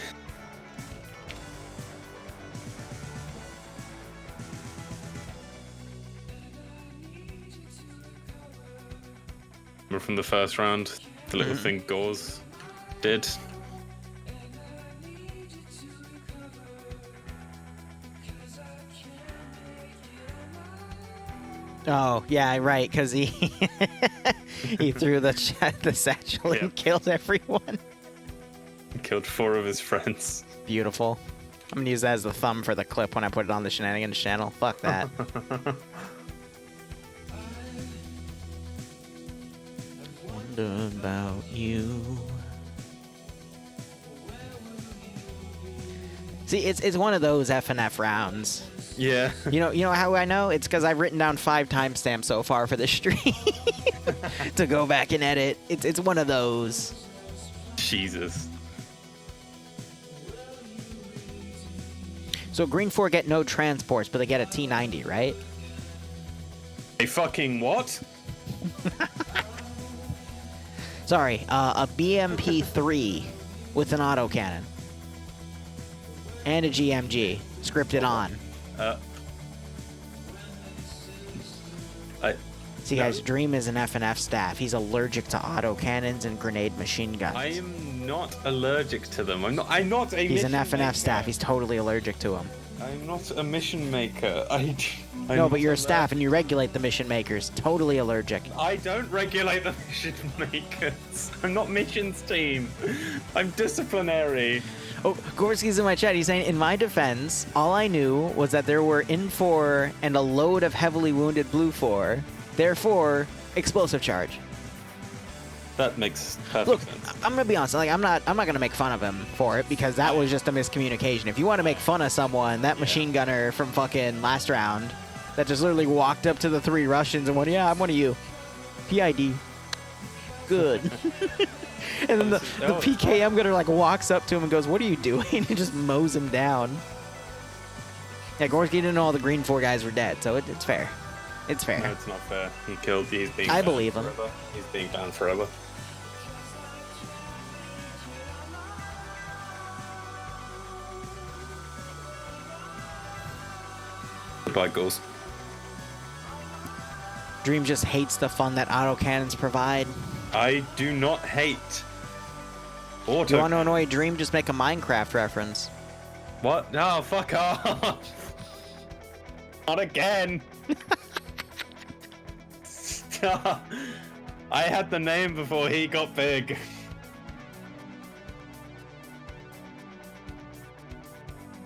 Remember from the first round, the little thing Gauze did. Oh, yeah, right, because he he threw the satchel and killed everyone. He killed 4 of his friends. Beautiful. I'm gonna use that as the thumb for the clip when I put it on the Shenanigans channel. Fuck that. Wonder about you. See, it's one of those FNF rounds. Yeah. You know how I know? It's because I've written down 5 timestamps so far for this stream to go back and edit. It's one of those. Jesus. So Green 4 get no transports, but they get a T90, right? A fucking what? Sorry, a BMP3 with an autocannon. And a GMG, scripted on. See, guys, Dream is an FNF staff. He's allergic to autocannons and grenade machine guns. I am not allergic to them. I'm not a He's an mission FNF maker. staff. He's totally allergic to them. I'm not a mission maker. No, but you're a staff and you regulate the mission makers. Totally allergic. I don't regulate the mission makers. I'm not missions team. I'm disciplinary. Oh, Gorski's in my chat. He's saying, in my defense, all I knew was that there were In4 and a load of heavily wounded Blue 4. Therefore, explosive charge. That makes perfect Look, sense. I'm gonna be honest. Like, I'm not gonna make fun of him for it because that was just a miscommunication. If you want to make fun of someone, that machine gunner from fucking last round, that just literally walked up to the 3 Russians and went, "Yeah, I'm one of you." PID. Good. And then the PKM gunner like walks up to him and goes, "What are you doing?" and just mows him down. Yeah, Gorski didn't know all the Green 4 guys were dead, so it's fair. It's fair. No, it's not fair. He's being I banned believe him. forever. He's being banned forever. Goodbye, Gauze. Dream just hates the fun that autocannons provide. I do not hate auto. Do you want to annoy Dream? Just make a Minecraft reference. What? No, fuck off. Not again. Stop. I had the name before he got big.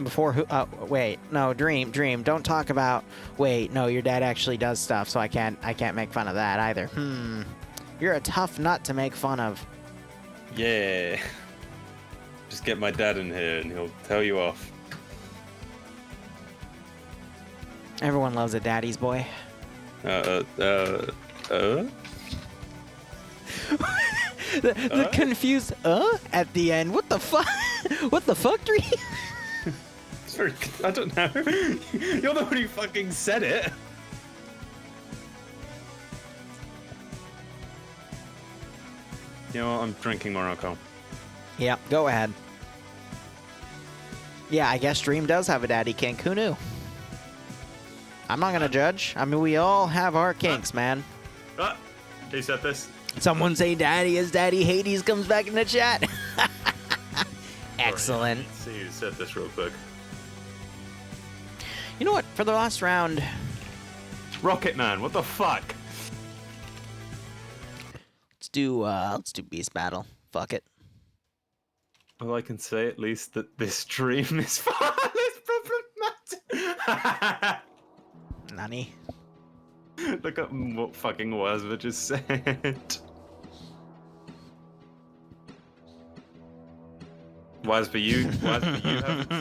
Before who? Wait, no, Dream, don't talk about. Wait, no, your dad actually does stuff, so I can't make fun of that either. You're a tough nut to make fun of. Yeah. Just get my dad in here and he'll tell you off. Everyone loves a daddy's boy. The confused at the end. What the fuck? What the fuck, Dream? It's very, I don't know. You're the one who fucking said it. You know what? I'm drinking more alcohol. Yeah, go ahead. Yeah, I guess Dream does have a daddy kink. Who knew? I'm not gonna judge. I mean, we all have our kinks, man. Who said this? Someone say daddy as Daddy Hades comes back in the chat. Excellent. Let's see who said this real quick. You know what? For the last round, Rocket Man, what the fuck? let's do Beast Battle. Fuck it. Well, I can say at least that this dream is far less problematic. Nani? Look at what fucking Wazva just said. Wazva,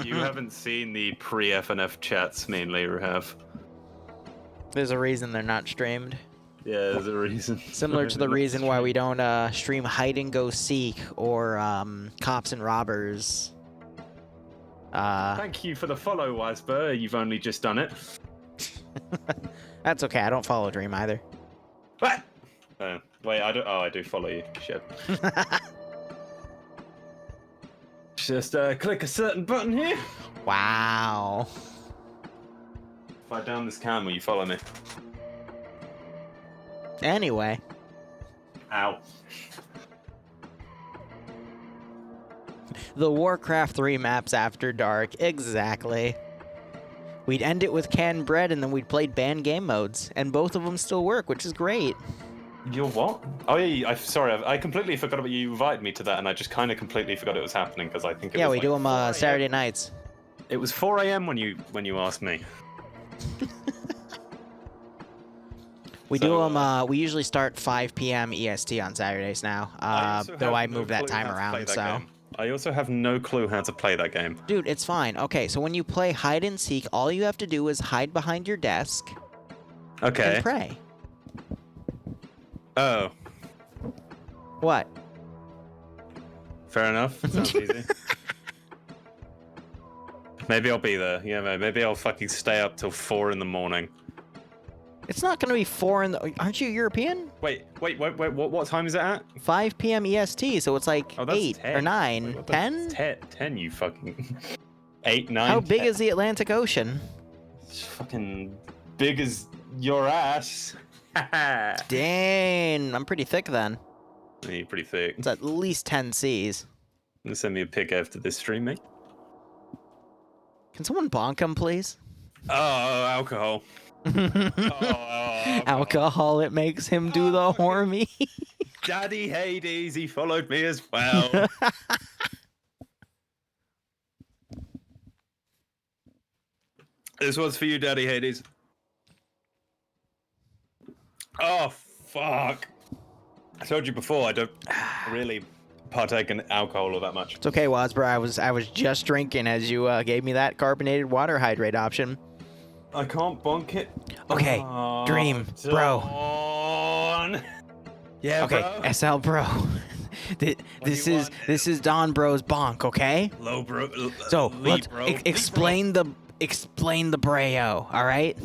you haven't seen the pre-FNF chats me and Liru have. There's a reason they're not streamed. Yeah, there's a reason. Similar to the reason why we don't stream Hide and Go Seek or Cops and Robbers. Thank you for the follow, Wazva. You've only just done it. That's okay. I don't follow Dream either. What? Wait, I don't. Oh, I do follow you. Shit. Just click a certain button here. Wow. If I down this camera, you follow me. Anyway. Ow. The Warcraft 3 maps after dark. Exactly. We'd end it with canned bread, and then we'd play banned game modes. And both of them still work, which is great. You're what? Oh, yeah, sorry, I completely forgot about you invited me to that, and I just kind of completely forgot it was happening, because I think it Yeah, was we do them 4 a.m. Saturday nights. It was 4 a.m. when you asked me. We do them. We usually start 5 p.m. EST on Saturdays now. Though I moved that time around, so. I also have no clue how to play that game. Dude, it's fine. Okay, so when you play hide and seek, all you have to do is hide behind your desk. Okay. And pray. Oh. What? Fair enough. Sounds easy. Maybe I'll be there. Yeah, maybe I'll fucking stay up till 4 in the morning. It's not gonna be 4 in the. Aren't you European? Wait. What time is it at? 5 p.m. EST, so it's like Oh, that's 8 10. or 9. Wait, what the- 10? 10, you fucking... 8, 9, How big 10. is the Atlantic Ocean? It's fucking big as your ass. Dang, I'm pretty thick then. You're pretty thick. It's at least 10 Cs. Send me a pic after this stream, mate. Can someone bonk him, please? Oh, alcohol. Alcohol, it makes him do the hormy. Daddy Hades, he followed me as well. This one's for you, Daddy Hades. Oh, fuck. I told you before, I don't really partake in alcohol all that much. It's okay, Wazbro. I was just drinking as you gave me that carbonated water hydrate option. I can't bunk it. Okay, Dream, bro. Dawn. Yeah, Okay, bro. SL bro. This is Don Bro's bonk, okay? Low bro. So Lee, let's bro. explain the Brayo, all right?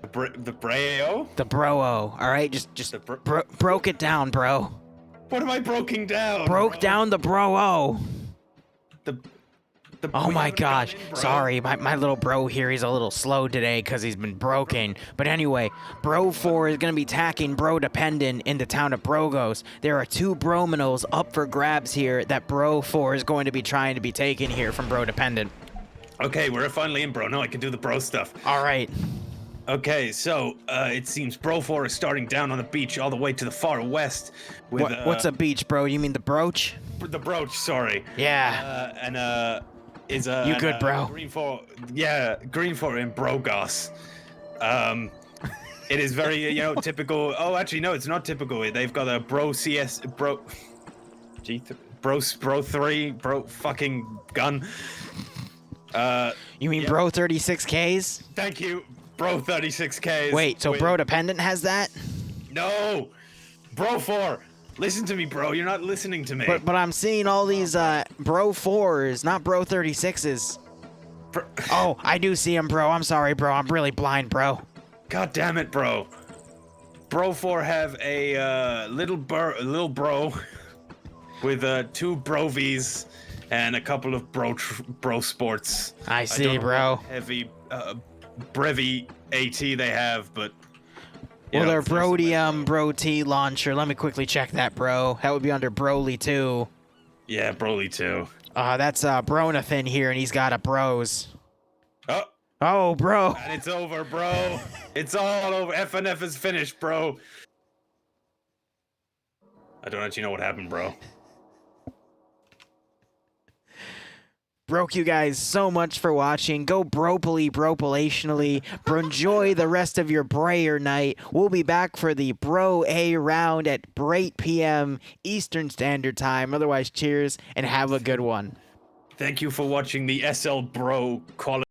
The Brayo? The Bro-o, all right? Just The broke it down, bro. What am I broken down? Broke bro? down the Bro-o. The Oh we my haven't gosh, gone in, bro. sorry, my little bro here, he's a little slow today because he's been broken. But anyway, Bro 4 is going to be tacking Bro Dependent in the town of Brogos. There are 2 Brominals up for grabs here that Bro 4 is going to be trying to be taken here from Bro Dependent. Okay, we're finally in, bro. Now I can do the bro stuff. All right. Okay, so it seems Bro 4 is starting down on the beach all the way to the far west. With, What's a beach, bro? You mean the brooch? The brooch, sorry. Yeah. Is You good, bro? Green 4 in Brogos. It is very, typical. Oh, actually, no, it's not typical. They've got a Bro CS, Bro 3, Bro fucking gun. You mean yeah. Bro 36Ks? Thank you, Bro 36Ks. Wait, so Bro Dependent has that? No! Bro 4! Listen to me, bro. You're not listening to me. But I'm seeing all these Bro 4s, not Bro 36s. Oh, I do see him, bro. I'm sorry, bro. I'm really blind, bro. God damn it, bro. Bro 4 have a little bro with 2 brovies and a couple of bro sports. I I see, don't know bro. what heavy brevi AT they have, but Well, their Brodium Bro T launcher. Let me quickly check that, bro. That would be under Broly 2. Yeah, Broly 2. That's Bronathan here, and he's got a bros. Oh, Oh, bro. and it's over, bro. It's all over. FNF is finished, bro. I don't actually know what happened, bro. Broke you guys so much for watching. Go bropalationally. Enjoy the rest of your Brayer night. We'll be back for the Bro A round at 8 p.m. Eastern Standard Time. Otherwise, cheers and have a good one. Thank you for watching the SL Bro quality.